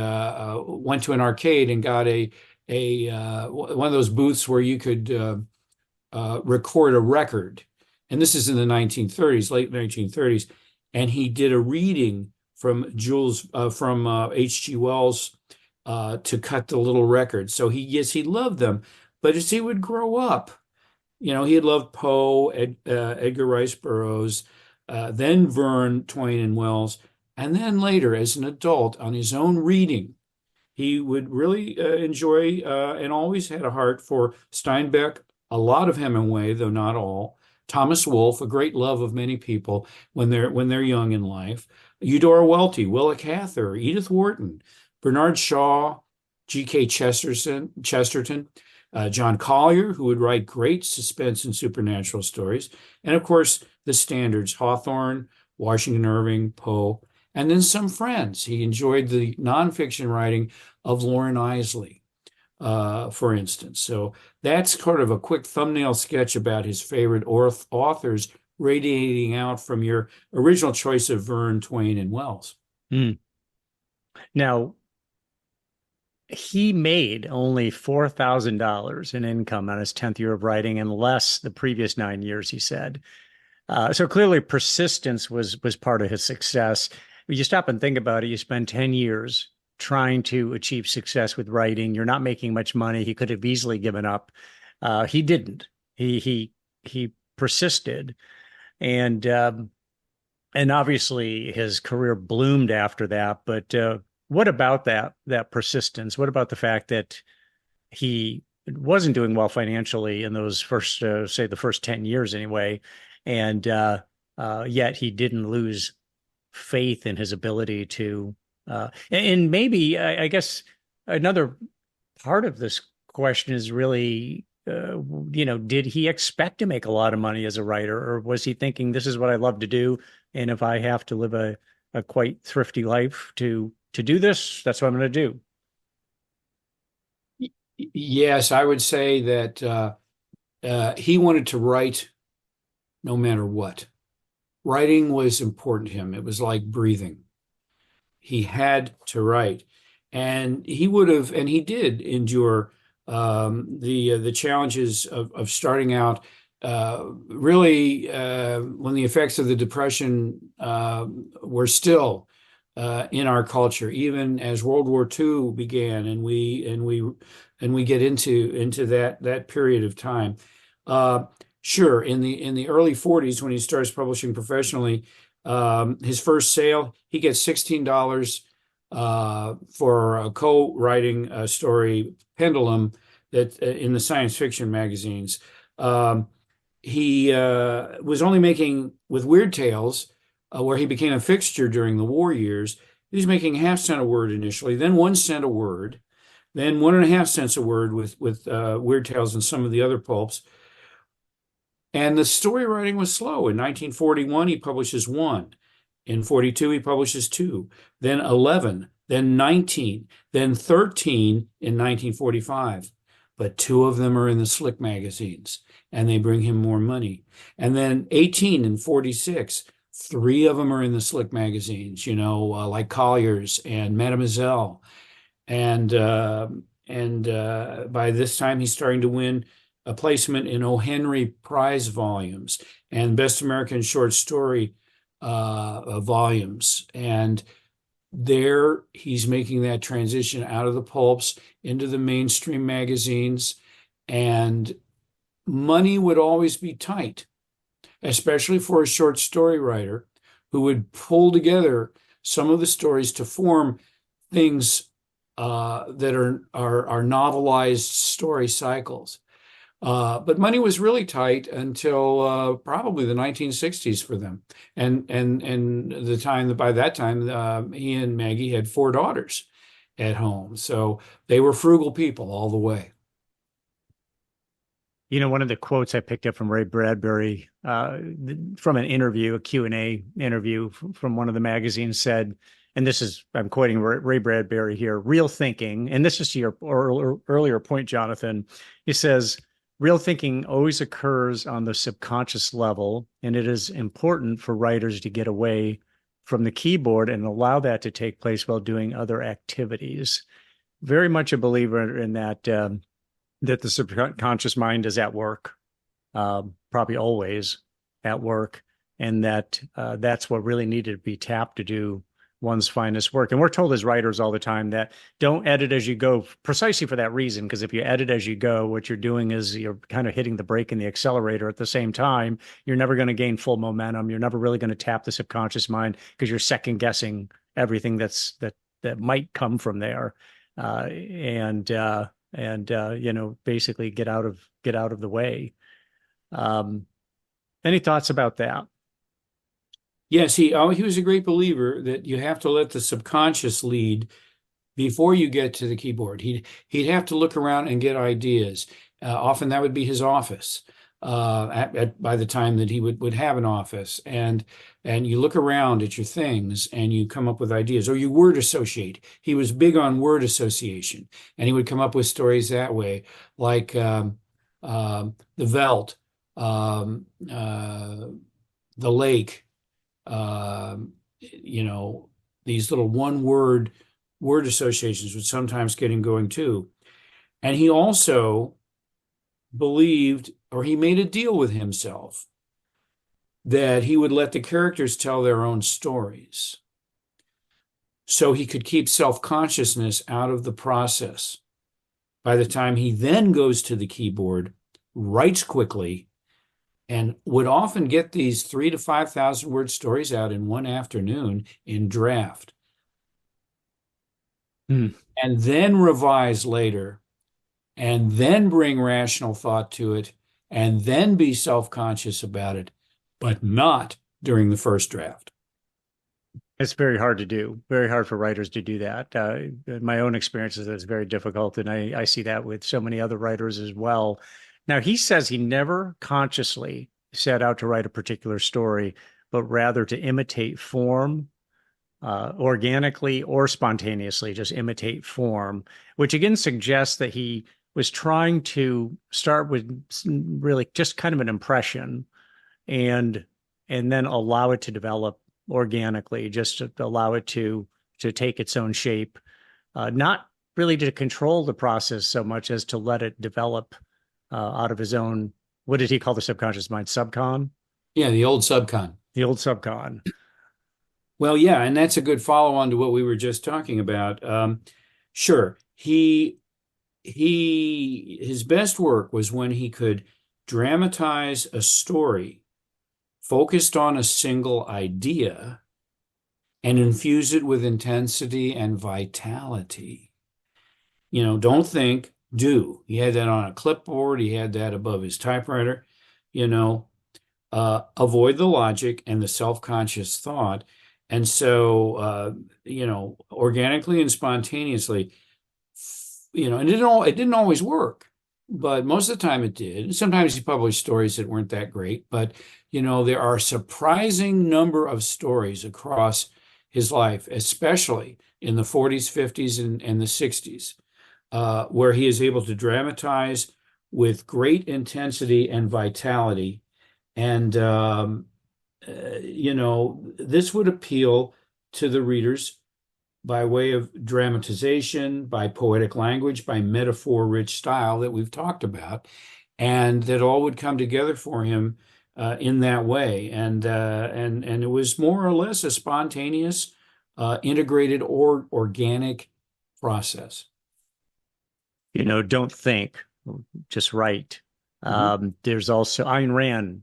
went to an arcade and got one of those booths where you could record a record. And this is in the 1930s, late 1930s. And he did a reading from H.G. Wells to cut the little record. So he loved them. But as he would grow up, he had loved Poe, Edgar Rice Burroughs, then Verne, Twain, and Wells. And then later, as an adult, on his own reading, he would really enjoy and always had a heart for Steinbeck, a lot of Hemingway, though not all. Thomas Wolfe, a great love of many people when they're young in life. Eudora Welty, Willa Cather, Edith Wharton, Bernard Shaw, G.K. Chesterton, John Collier, who would write great suspense and supernatural stories, and of course the standards: Hawthorne, Washington Irving, Poe, and then some friends. He enjoyed the nonfiction writing of Lauren Isley, for instance. So that's kind of a quick thumbnail sketch about his favorite authors, radiating out from your original choice of Verne, Twain, and Wells. Now, he made only $4,000 in income on his 10th year of writing, and less the previous 9 years, he said. So clearly persistence was part of his success. When you stop and think about it, you spend 10 years trying to achieve success with writing. You're not making much money. He could have easily given up. He didn't. He persisted, and obviously his career bloomed after that. But what about that persistence? What about the fact that he wasn't doing well financially in those first, say, the first 10 years anyway, and yet he didn't lose faith in his ability to, and maybe, I guess another part of this question is really, did he expect to make a lot of money as a writer, or was he thinking, this is what I love to do, and if I have to live a quite thrifty life to do this, that's what I'm going to do? Yes, I would say that he wanted to write no matter what. Writing was important to him. It was like breathing. He had to write. And he would have, and he did endure the challenges of starting out really when the effects of the Depression were still in our culture, even as World War II began, and we get into that period of time. Sure, in the early 40s, when he starts publishing professionally, his first sale, he gets $16 for co-writing a story, Pendulum, that in the science fiction magazines. He was only making, with Weird Tales, where he became a fixture during the war years, he was making 0.5 cents a word initially, then 1 cent a word, then 1.5 cents a word with Weird Tales and some of the other pulps. And the story writing was slow. In 1941, he publishes 1. In 42, he publishes 2, then 11, then 19, then 13 in 1945. But 2 of them are in the slick magazines, and they bring him more money. And then 18 in 46, 3 of them are in the slick magazines, like Collier's and Mademoiselle. And by this time, he's starting to win a placement in O. Henry Prize volumes and Best American Short Story volumes. And there he's making that transition out of the pulps into the mainstream magazines. And money would always be tight, especially for a short story writer who would pull together some of the stories to form things that are novelized story cycles. But money was really tight until probably the 1960s for them, and the time that by that time he and Maggie had 4 daughters at home, so they were frugal people all the way. One of the quotes I picked up from Ray Bradbury from an interview, a Q&A interview from one of the magazines, said, and this is, I'm quoting Ray Bradbury here, real thinking, and this is to your earlier point, Jonathan. He says, real thinking always occurs on the subconscious level, and it is important for writers to get away from the keyboard and allow that to take place while doing other activities. Very much a believer in that, that the subconscious mind is at work, probably always at work, and that that's what really needed to be tapped to do one's finest work. And we're told as writers all the time that don't edit as you go, precisely for that reason, because if you edit as you go, what you're doing is you're kind of hitting the brake and the accelerator at the same time. You're never going to gain full momentum. You're never really going to tap the subconscious mind because you're second guessing everything that might come from there, and basically get out of the way. Any thoughts about that? Yes, he was a great believer that you have to let the subconscious lead before you get to the keyboard. He'd have to look around and get ideas. Often that would be his office. By the time that he would have an office, and you look around at your things and you come up with ideas, or you word associate. He was big on word association, and he would come up with stories that way, like the veldt, the lake. These little word associations would sometimes get him going too. And he also believed, or he made a deal with himself, that he would let the characters tell their own stories so he could keep self-consciousness out of the process. By the time he then goes to the keyboard, writes quickly, and would often get these 3,000 to 5,000 word stories out in one afternoon in draft. And then revise later, and then bring rational thought to it, and then be self-conscious about it, but not during the first draft. It's very hard to do, very hard for writers to do that. My own experience is that it's very difficult, and I see that with so many other writers as well. Now, he says he never consciously set out to write a particular story, but rather to imitate form, organically or spontaneously, just imitate form, which again suggests that he was trying to start with really just kind of an impression and then allow it to develop organically, just to allow it to take its own shape, not really to control the process so much as to let it develop out of his own, what did he call the subconscious mind? Subcon? Yeah, the old subcon. The old subcon. Well, yeah, and that's a good follow-on to what we were just talking about. Sure, his best work was when he could dramatize a story focused on a single idea and infuse it with intensity and vitality. Don't think, do. He had that on a clipboard. He had that above his typewriter. Avoid the logic and the self-conscious thought. And so, organically and spontaneously, and it didn't always work, but most of the time it did. And sometimes he published stories that weren't that great, but, there are a surprising number of stories across his life, especially in the 40s, 50s, and the 60s, where he is able to dramatize with great intensity and vitality. And, this would appeal to the readers by way of dramatization, by poetic language, by metaphor-rich style that we've talked about, and that all would come together for him in that way. And it was more or less a spontaneous, integrated or organic process. Don't think, just write. There's also Ayn Rand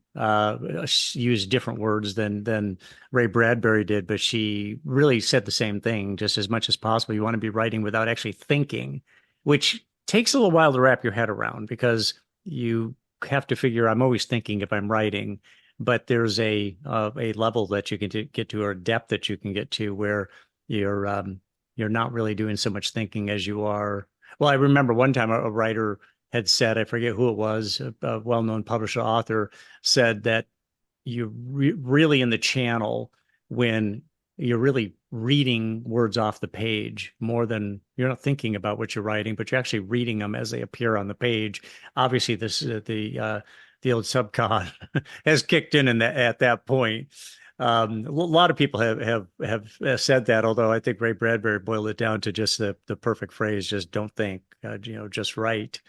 used different words than Ray Bradbury did, but she really said the same thing, just as much as possible. You want to be writing without actually thinking, which takes a little while to wrap your head around, because you have to figure I'm always thinking if I'm writing, but there's a level that you can get to, or a depth that you can get to, where you're not really doing so much thinking as you are. Well, I remember one time a writer had said, I forget who it was, a well-known publisher author, said that you're really in the channel when you're really reading words off the page more than you're not thinking about what you're writing, but you're actually reading them as they appear on the page. Obviously, this is the old subcon has kicked in at that point. A lot of people have said that, although I think Ray Bradbury boiled it down to just the perfect phrase: just don't think, just write.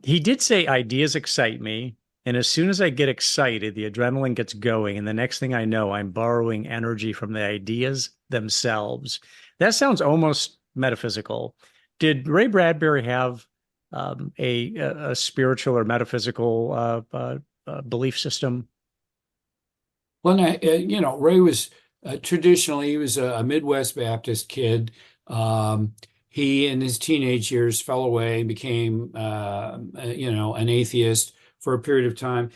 He did say ideas excite me. And as soon as I get excited, the adrenaline gets going. And the next thing I know, I'm borrowing energy from the ideas themselves. That sounds almost metaphysical. Did Ray Bradbury have a spiritual or metaphysical belief system? Well, Ray was traditionally, he was a Midwest Baptist kid. He, in his teenage years, fell away and became, an atheist for a period of time.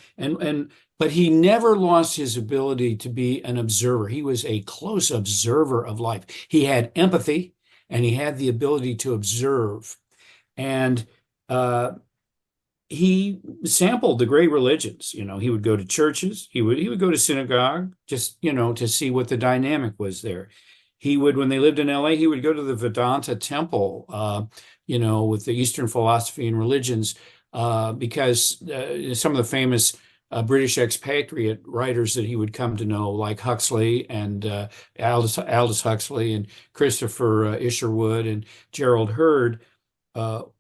But he never lost his ability to be an observer. He was a close observer of life. He had empathy and he had the ability to observe. And he sampled the great religions. He would go to churches. He would go to synagogue just, to see what the dynamic was there. He would, when they lived in LA, he would go to the Vedanta temple, with the Eastern philosophy and religions, because some of the famous British expatriate writers that he would come to know, like Huxley and Aldous Huxley and Christopher Isherwood and Gerald Hurd,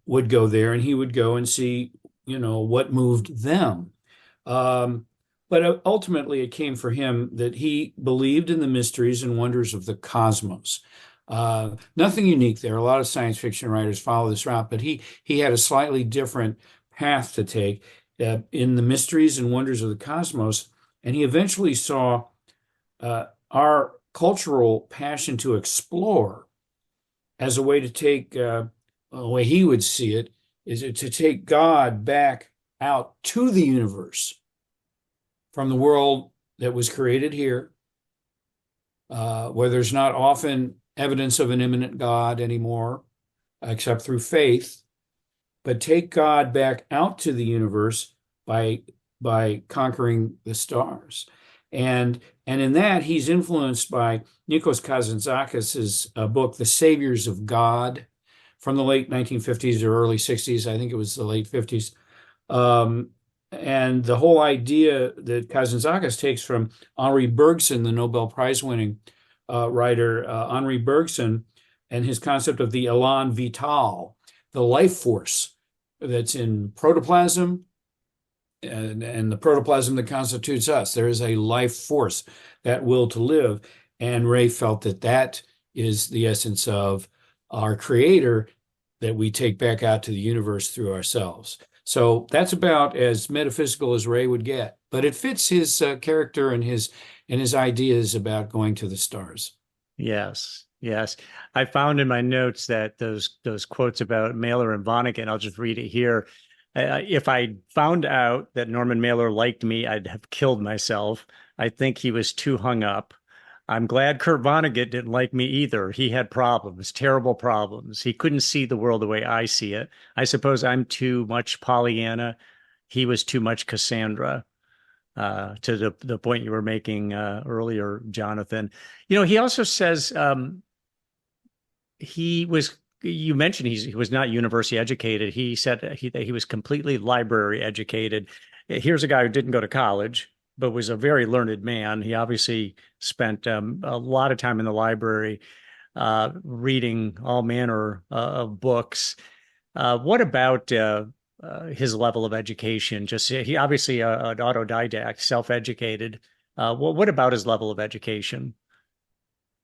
would go there, and he would go and see, what moved them. But ultimately, it came for him that he believed in the mysteries and wonders of the cosmos. Nothing unique there. A lot of science fiction writers follow this route, but he had a slightly different path to take in the mysteries and wonders of the cosmos. And he eventually saw our cultural passion to explore as a way to take, the way he would see it, is to take God back out to the universe from the world that was created here, where there's not often evidence of an immanent God anymore, except through faith, but take God back out to the universe by conquering the stars. And in that, he's influenced by Nikos Kazantzakis' book, The Saviors of God, from the late 1950s or early 60s. I think it was the late 50s. And the whole idea that Kazantzakis takes from Henri Bergson, the Nobel Prize-winning writer, Henri Bergson, and his concept of the élan vital, the life force that's in protoplasm, and the protoplasm that constitutes us. There is a life force, that will to live. And Ray felt that is the essence of our creator that we take back out to the universe through ourselves. So that's about as metaphysical as Ray would get, but it fits his character and his ideas about going to the stars. Yes. I found in my notes that those quotes about Mailer and Vonnegut, I'll just read it here. If I found out that Norman Mailer liked me, I'd have killed myself. I think he was too hung up. I'm glad Kurt Vonnegut didn't like me either. He had problems, terrible problems. He couldn't see the world the way I see it. I suppose I'm too much Pollyanna. He was too much Cassandra, to the point you were making earlier, Jonathan. He also says you mentioned he was not university educated. He said that he was completely library educated. Here's a guy who didn't go to college, but was a very learned man. He obviously spent a lot of time in the library reading all manner of books. What about his level of education? He obviously an autodidact, self-educated. What about his level of education?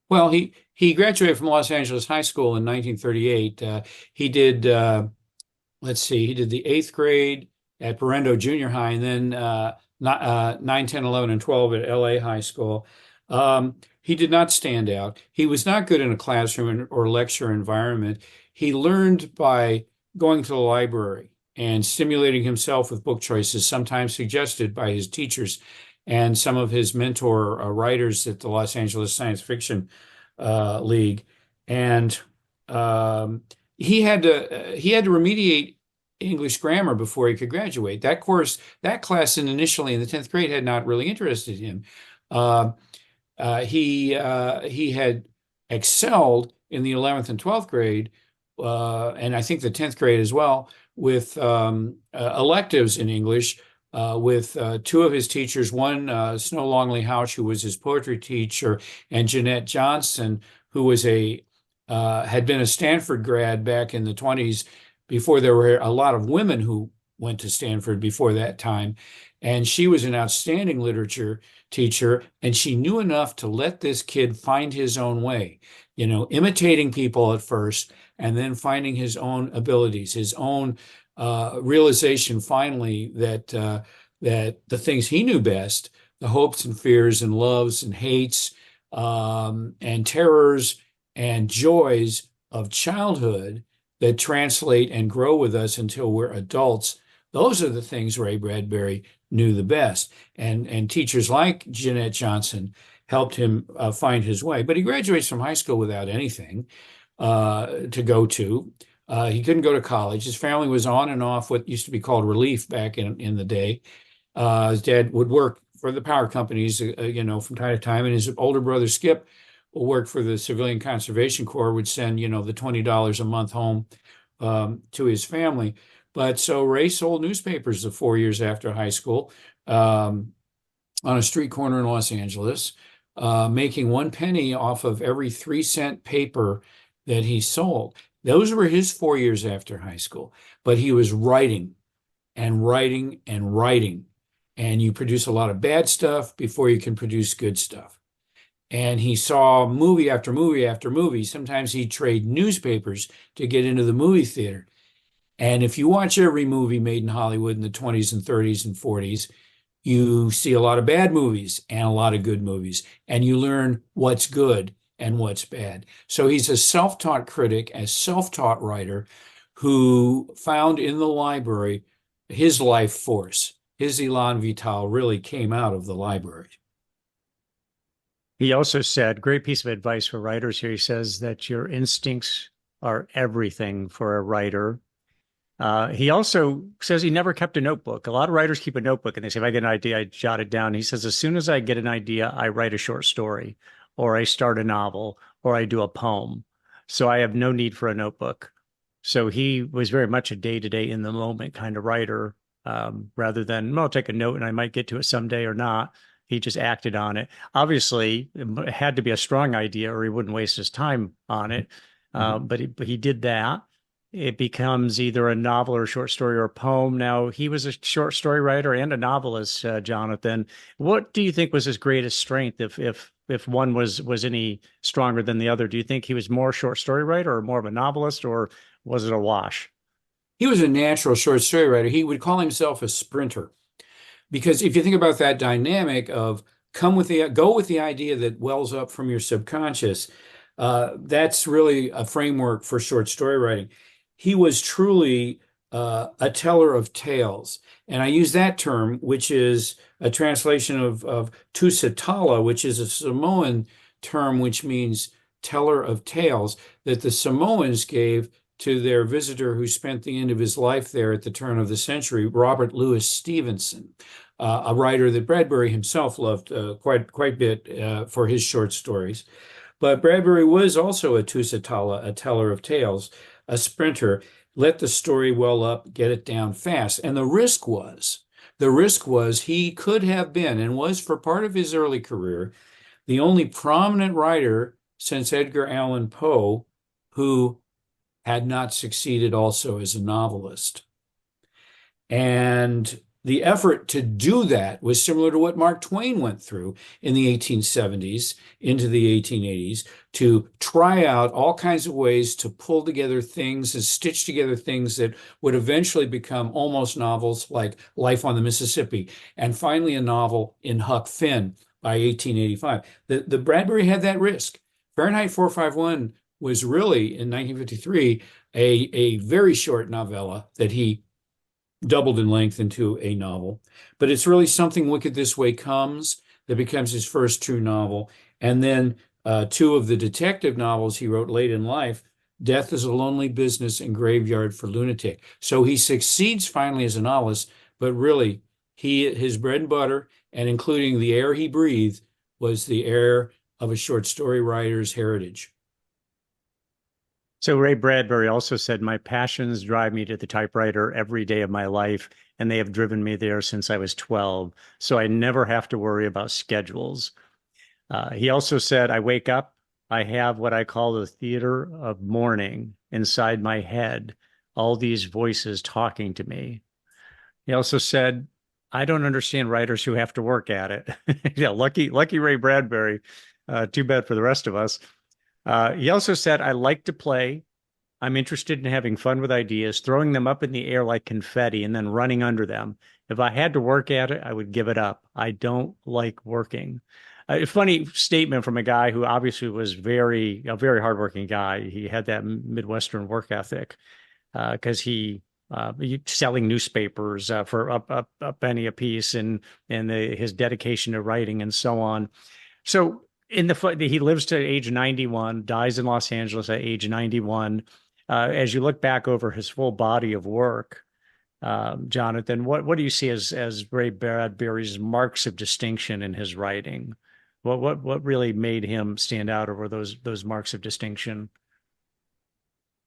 Well, he graduated from Los Angeles High School in 1938. He did, he did the 8th grade at Berendo Junior High, and then 9, 10, 11, and 12 at LA High School. He did not stand out. He was not good in a classroom or lecture environment. He learned by going to the library and stimulating himself with book choices, sometimes suggested by his teachers and some of his mentor writers at the Los Angeles Science Fiction League. And he had to remediate English grammar before he could graduate. That class initially in the 10th grade had not really interested him. He had excelled in the 11th and 12th grade, and I think the 10th grade as well, with electives in English, with two of his teachers, one Snow Longley Housh, who was his poetry teacher, and Jeanette Johnson, who was had been a Stanford grad back in the 20s, before there were a lot of women who went to Stanford before that time. And she was an outstanding literature teacher, and she knew enough to let this kid find his own way, imitating people at first, and then finding his own abilities, his own realization finally that the things he knew best, the hopes and fears and loves and hates and terrors and joys of childhood that translate and grow with us until we're adults, those are the things Ray Bradbury knew the best. And teachers like Jeanette Johnson helped him find his way. But he graduates from high school without anything to go to. He couldn't go to college. His family was on and off what used to be called relief back in the day. His dad would work for the power companies, from time to time, and his older brother Skip worked for the Civilian Conservation Corps, would send, the $20 a month home to his family. But so Ray sold newspapers the 4 years after high school on a street corner in Los Angeles, making 1 penny off of every 3-cent paper that he sold. Those were his 4 years after high school. But he was writing and writing and writing. And you produce a lot of bad stuff before you can produce good stuff. And he saw movie after movie after movie. Sometimes he'd trade newspapers to get into the movie theater. And if you watch every movie made in Hollywood in the 20s and 30s and 40s, you see a lot of bad movies and a lot of good movies. And you learn what's good and what's bad. So he's a self-taught critic, a self-taught writer who found in the library his life force. His elan vital really came out of the library. He also said, great piece of advice for writers here. He says that your instincts are everything for a writer. He also says he never kept a notebook. A lot of writers keep a notebook and they say, if I get an idea, I jot it down. He says, as soon as I get an idea, I write a short story, or I start a novel, or I do a poem. So I have no need for a notebook. So he was very much a day-to-day in the moment kind of writer, rather than, well, I'll take a note and I might get to it someday or not. He just acted on it. Obviously, it had to be a strong idea or he wouldn't waste his time on it. But he did that. It becomes either a novel or a short story or a poem. Now, he was a short story writer and a novelist, Jonathan. What do you think was his greatest strength, if one was any stronger than the other? Do you think he was more a short story writer or more of a novelist, or was it a wash? He was a natural short story writer. He would call himself a sprinter. Because if you think about that dynamic of go with the idea that wells up from your subconscious, that's really a framework for short story writing. He was truly a teller of tales. And I use that term, which is a translation of tusitala, which is a Samoan term, which means teller of tales, that the Samoans gave to their visitor who spent the end of his life there at the turn of the century, Robert Louis Stevenson, a writer that Bradbury himself loved quite a bit for his short stories. But Bradbury was also a tusitala, a teller of tales, a sprinter. Let the story well up, get it down fast. And the risk was he could have been, and was for part of his early career, the only prominent writer since Edgar Allan Poe who had not succeeded also as a novelist. And the effort to do that was similar to what Mark Twain went through in the 1870s into the 1880s, to try out all kinds of ways to pull together things and stitch together things that would eventually become almost novels, like Life on the Mississippi, and finally a novel in Huck Finn by 1885. The Bradbury had that risk. Fahrenheit 451 was really, in 1953, a very short novella that he doubled in length into a novel. But it's really Something Wicked This Way Comes that becomes his first true novel. And then two of the detective novels he wrote late in life, Death is a Lonely Business and Graveyard for Lunatic. So he succeeds finally as a novelist, but really his bread and butter, and including the air he breathed, was the air of a short story writer's heritage. So Ray Bradbury also said, my passions drive me to the typewriter every day of my life, and they have driven me there since I was 12. So I never have to worry about schedules. He also said, I wake up, I have what I call the theater of mourning inside my head, all these voices talking to me. He also said, I don't understand writers who have to work at it. Yeah, lucky Ray Bradbury. Too bad for the rest of us. He also said, I like to play. I'm interested in having fun with ideas, throwing them up in the air like confetti and then running under them. If I had to work at it, I would give it up. I don't like working. A funny statement from a guy who obviously was a very hardworking guy. He had that Midwestern work ethic because he selling newspapers for a penny a piece, and his dedication to writing and so on. So he lives to age 91, dies in Los Angeles at age 91. As you look back over his full body of work, Jonathan, what do you see as Ray Bradbury's marks of distinction in his writing? What really made him stand out over those marks of distinction?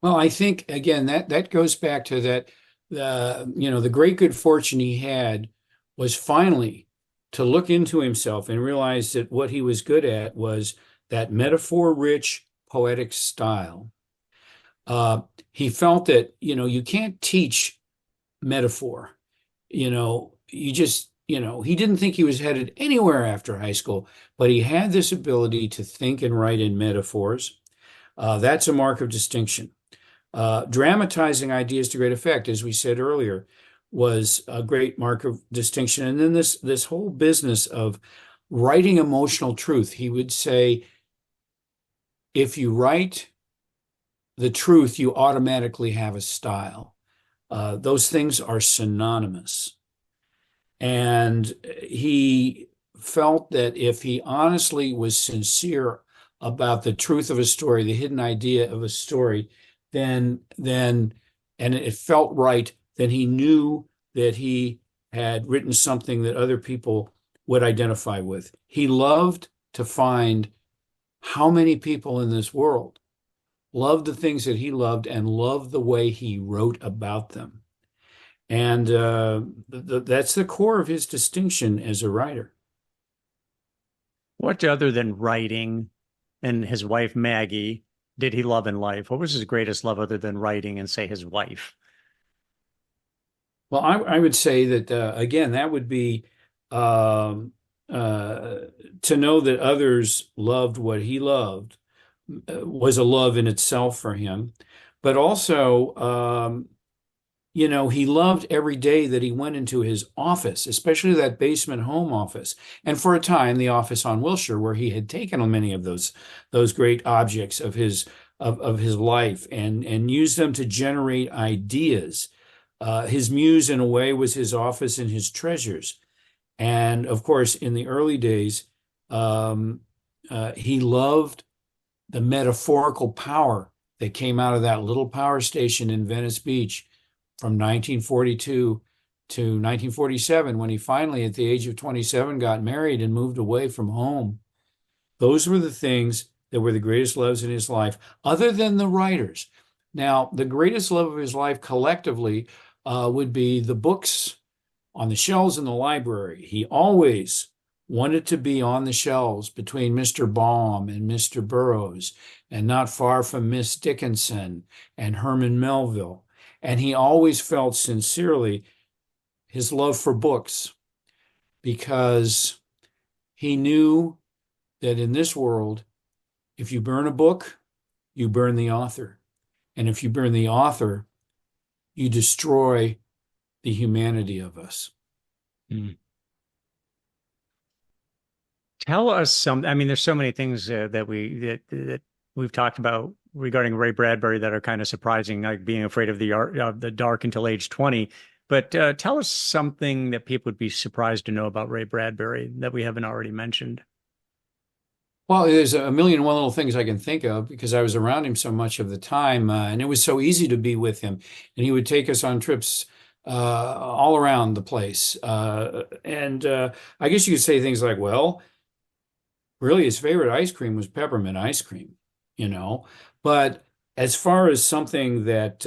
Well, I think again that goes back to that the great good fortune he had was finally to look into himself and realize that what he was good at was that metaphor-rich poetic style. He felt that you can't teach metaphor. You just he didn't think he was headed anywhere after high school, but he had this ability to think and write in metaphors. That's a mark of distinction. Dramatizing ideas to great effect, as we said earlier, was a great mark of distinction. And then this whole business of writing emotional truth. He would say, if you write the truth, you automatically have a style. Those things are synonymous. And he felt that if he honestly was sincere about the truth of a story, the hidden idea of a story, then and it felt right, then he knew that he had written something that other people would identify with. He loved to find how many people in this world loved the things that he loved and loved the way he wrote about them. And that's the core of his distinction as a writer. What other than writing and his wife Maggie did he love in life? What was his greatest love other than writing and, say, his wife? Well, I would say that, again, that would be to know that others loved what he loved was a love in itself for him. But also, he loved every day that he went into his office, especially that basement home office. And for a time, the office on Wilshire, where he had taken many of those great objects of his life and used them to generate ideas. His muse, in a way, was his office and his treasures. And of course, in the early days, he loved the metaphorical power that came out of that little power station in Venice Beach from 1942 to 1947, when he finally, at the age of 27, got married and moved away from home. Those were the things that were the greatest loves in his life, other than the writers. Now, the greatest love of his life collectively would be the books on the shelves in the library. He always wanted to be on the shelves between Mr. Baum and Mr. Burroughs, and not far from Miss Dickinson and Herman Melville. And he always felt sincerely his love for books, because he knew that in this world, if you burn a book, you burn the author. And if you burn the author, you destroy the humanity of us. Mm. Tell us some. I mean, there's so many things that we've talked about regarding Ray Bradbury that are kind of surprising, like being afraid of the dark until age 20. But tell us something that people would be surprised to know about Ray Bradbury that we haven't already mentioned. Well, there's a million and one little things I can think of, because I was around him so much of the time, and it was so easy to be with him. And he would take us on trips all around the place. I guess you could say things like, well, really his favorite ice cream was peppermint ice cream, But as far as something that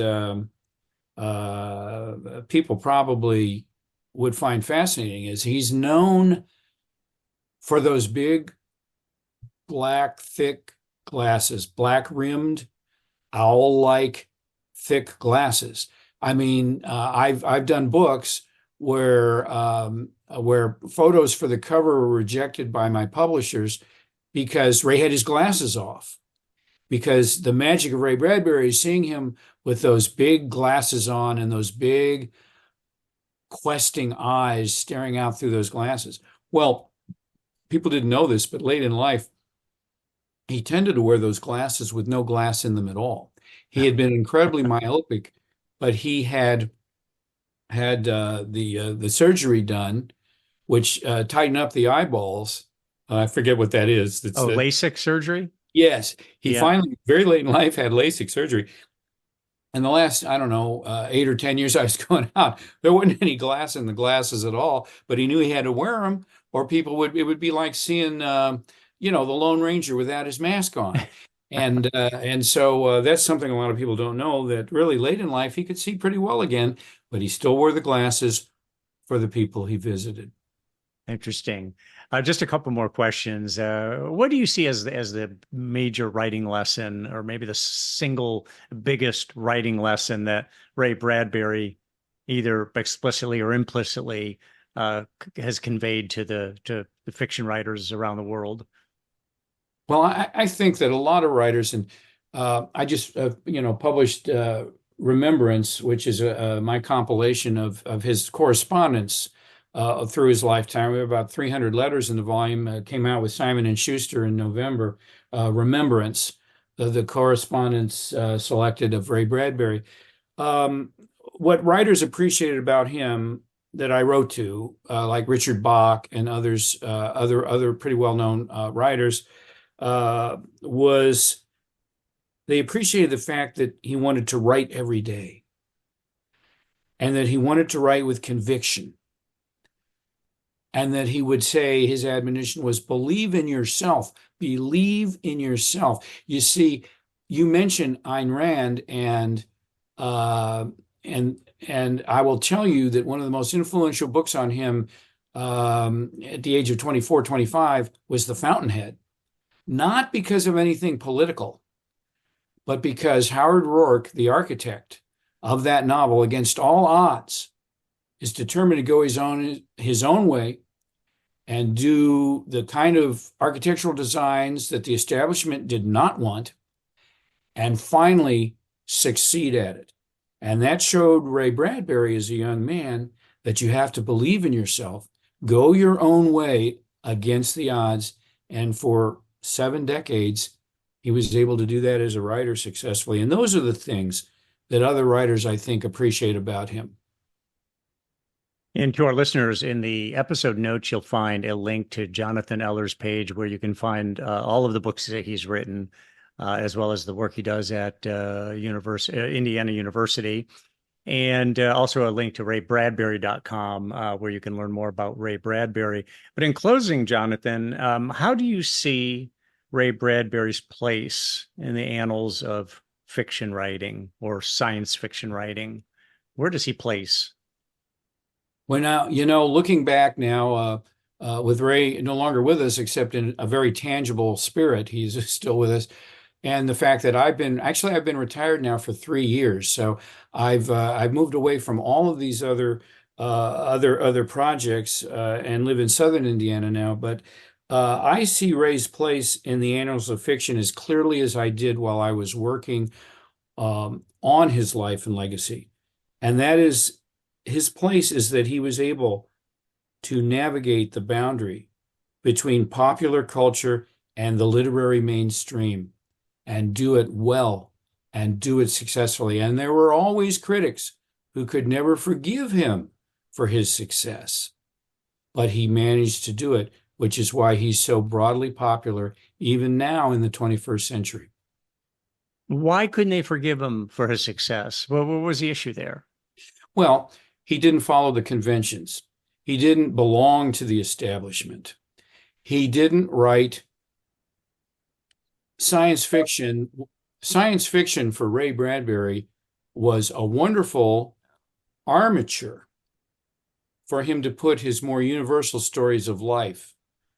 people probably would find fascinating is he's known for those big, black, thick glasses, black rimmed, owl-like thick glasses. I mean, I've done books where photos for the cover were rejected by my publishers because Ray had his glasses off. Because the magic of Ray Bradbury is seeing him with those big glasses on and those big questing eyes staring out through those glasses. Well, people didn't know this, but late in life, he tended to wear those glasses with no glass in them at all. He had been incredibly myopic, but he had the surgery done, which tightened up the eyeballs. I forget what that is. LASIK surgery? Yes. He Yeah. finally, very late in life, had LASIK surgery. And the last, I don't know, 8 or 10 years I was going out, there wasn't any glass in the glasses at all, but he knew he had to wear them or it would be like seeing, the Lone Ranger without his mask on. And so that's something a lot of people don't know, that really late in life, he could see pretty well again, but he still wore the glasses for the people he visited. Interesting. Just a couple more questions. What do you see as the major writing lesson, or maybe the single biggest writing lesson that Ray Bradbury, either explicitly or implicitly, has conveyed to the fiction writers around the world? Well, I think that a lot of writers, and I just published Remembrance, which is my compilation of his correspondence through his lifetime. We have about 300 letters in the volume. Came out with Simon & Schuster in November. Remembrance, the correspondence selected of Ray Bradbury. What writers appreciated about him that I wrote to, like Richard Bach and others, other pretty well-known writers, was they appreciated the fact that he wanted to write every day and that he wanted to write with conviction. And that he would say his admonition was, believe in yourself, believe in yourself. You see, you mentioned Ayn Rand, and I will tell you that one of the most influential books on him at the age of 24, 25 was The Fountainhead. Not because of anything political, but because Howard Rourke, the architect of that novel, against all odds, is determined to go his own way and do the kind of architectural designs that the establishment did not want, and finally succeed at it. And that showed Ray Bradbury as a young man that you have to believe in yourself, go your own way against the odds. And for 7 decades, he was able to do that as a writer successfully. And those are the things that other writers, I think, appreciate about him. And to our listeners, in the episode notes, you'll find a link to Jonathan Eller's page where you can find all of the books that he's written, as well as the work he does at Indiana University. And also a link to raybradbury.com, where you can learn more about Ray Bradbury. But in closing, Jonathan, how do you see Ray Bradbury's place in the annals of fiction writing or science fiction writing? Where does he place? Well, now, looking back now, with Ray no longer with us, except in a very tangible spirit, he's still with us. And the fact that I've been retired now for 3 years. So I've moved away from all of these other projects, and live in Southern Indiana now. But I see Ray's place in the annals of fiction as clearly as I did while I was working on his life and legacy. And that is, his place is that he was able to navigate the boundary between popular culture and the literary mainstream and do it well and do it successfully. And there were always critics who could never forgive him for his success, but he managed to do it, which is why he's so broadly popular even now in the 21st century. Why couldn't they forgive him for his success? What was the issue there? Well, he didn't follow the conventions. He didn't belong to the establishment. He didn't write science fiction, science fiction for Ray Bradbury was a wonderful armature for him to put his more universal stories of life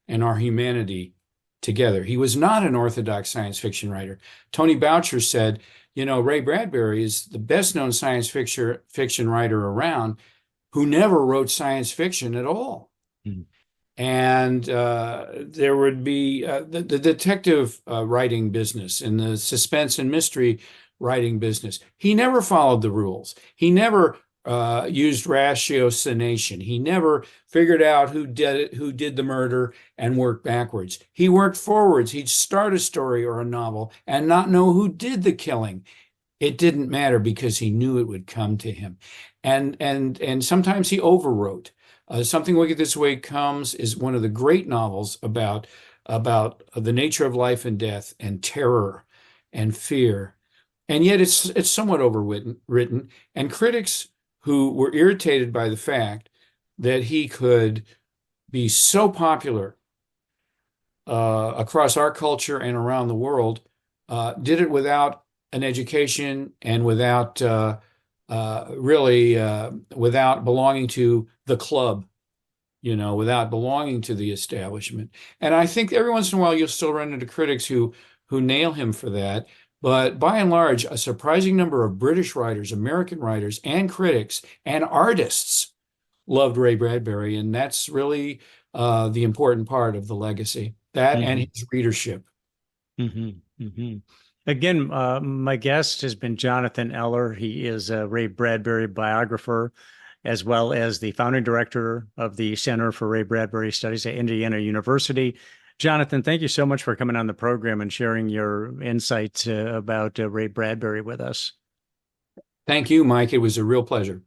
and our humanity together. He was not an orthodox science fiction writer. Tony Boucher said, Ray Bradbury is the best known science fiction writer around who never wrote science fiction at all. Mm. And there would be the detective writing business and the suspense and mystery writing business. He never followed the rules. He never used ratiocination. He never figured out who did the murder and worked backwards. He worked forwards. He'd start a story or a novel and not know who did the killing. It didn't matter because he knew it would come to him. And sometimes he overwrote. Something Wicked This Way Comes is one of the great novels about the nature of life and death and terror and fear. And yet it's somewhat overwritten. And critics who were irritated by the fact that he could be so popular across our culture and around the world did it without an education and without without belonging to the club, without belonging to the establishment. And I think every once in a while you'll still run into critics who nail him for that. But by and large, a surprising number of British writers, American writers, and critics and artists loved Ray Bradbury. And that's really the important part of the legacy, that and his readership. Again, my guest has been Jonathan Eller. He is a Ray Bradbury biographer, as well as the founding director of the Center for Ray Bradbury Studies at Indiana University. Jonathan, thank you so much for coming on the program and sharing your insights about Ray Bradbury with us. Thank you, Mike. It was a real pleasure.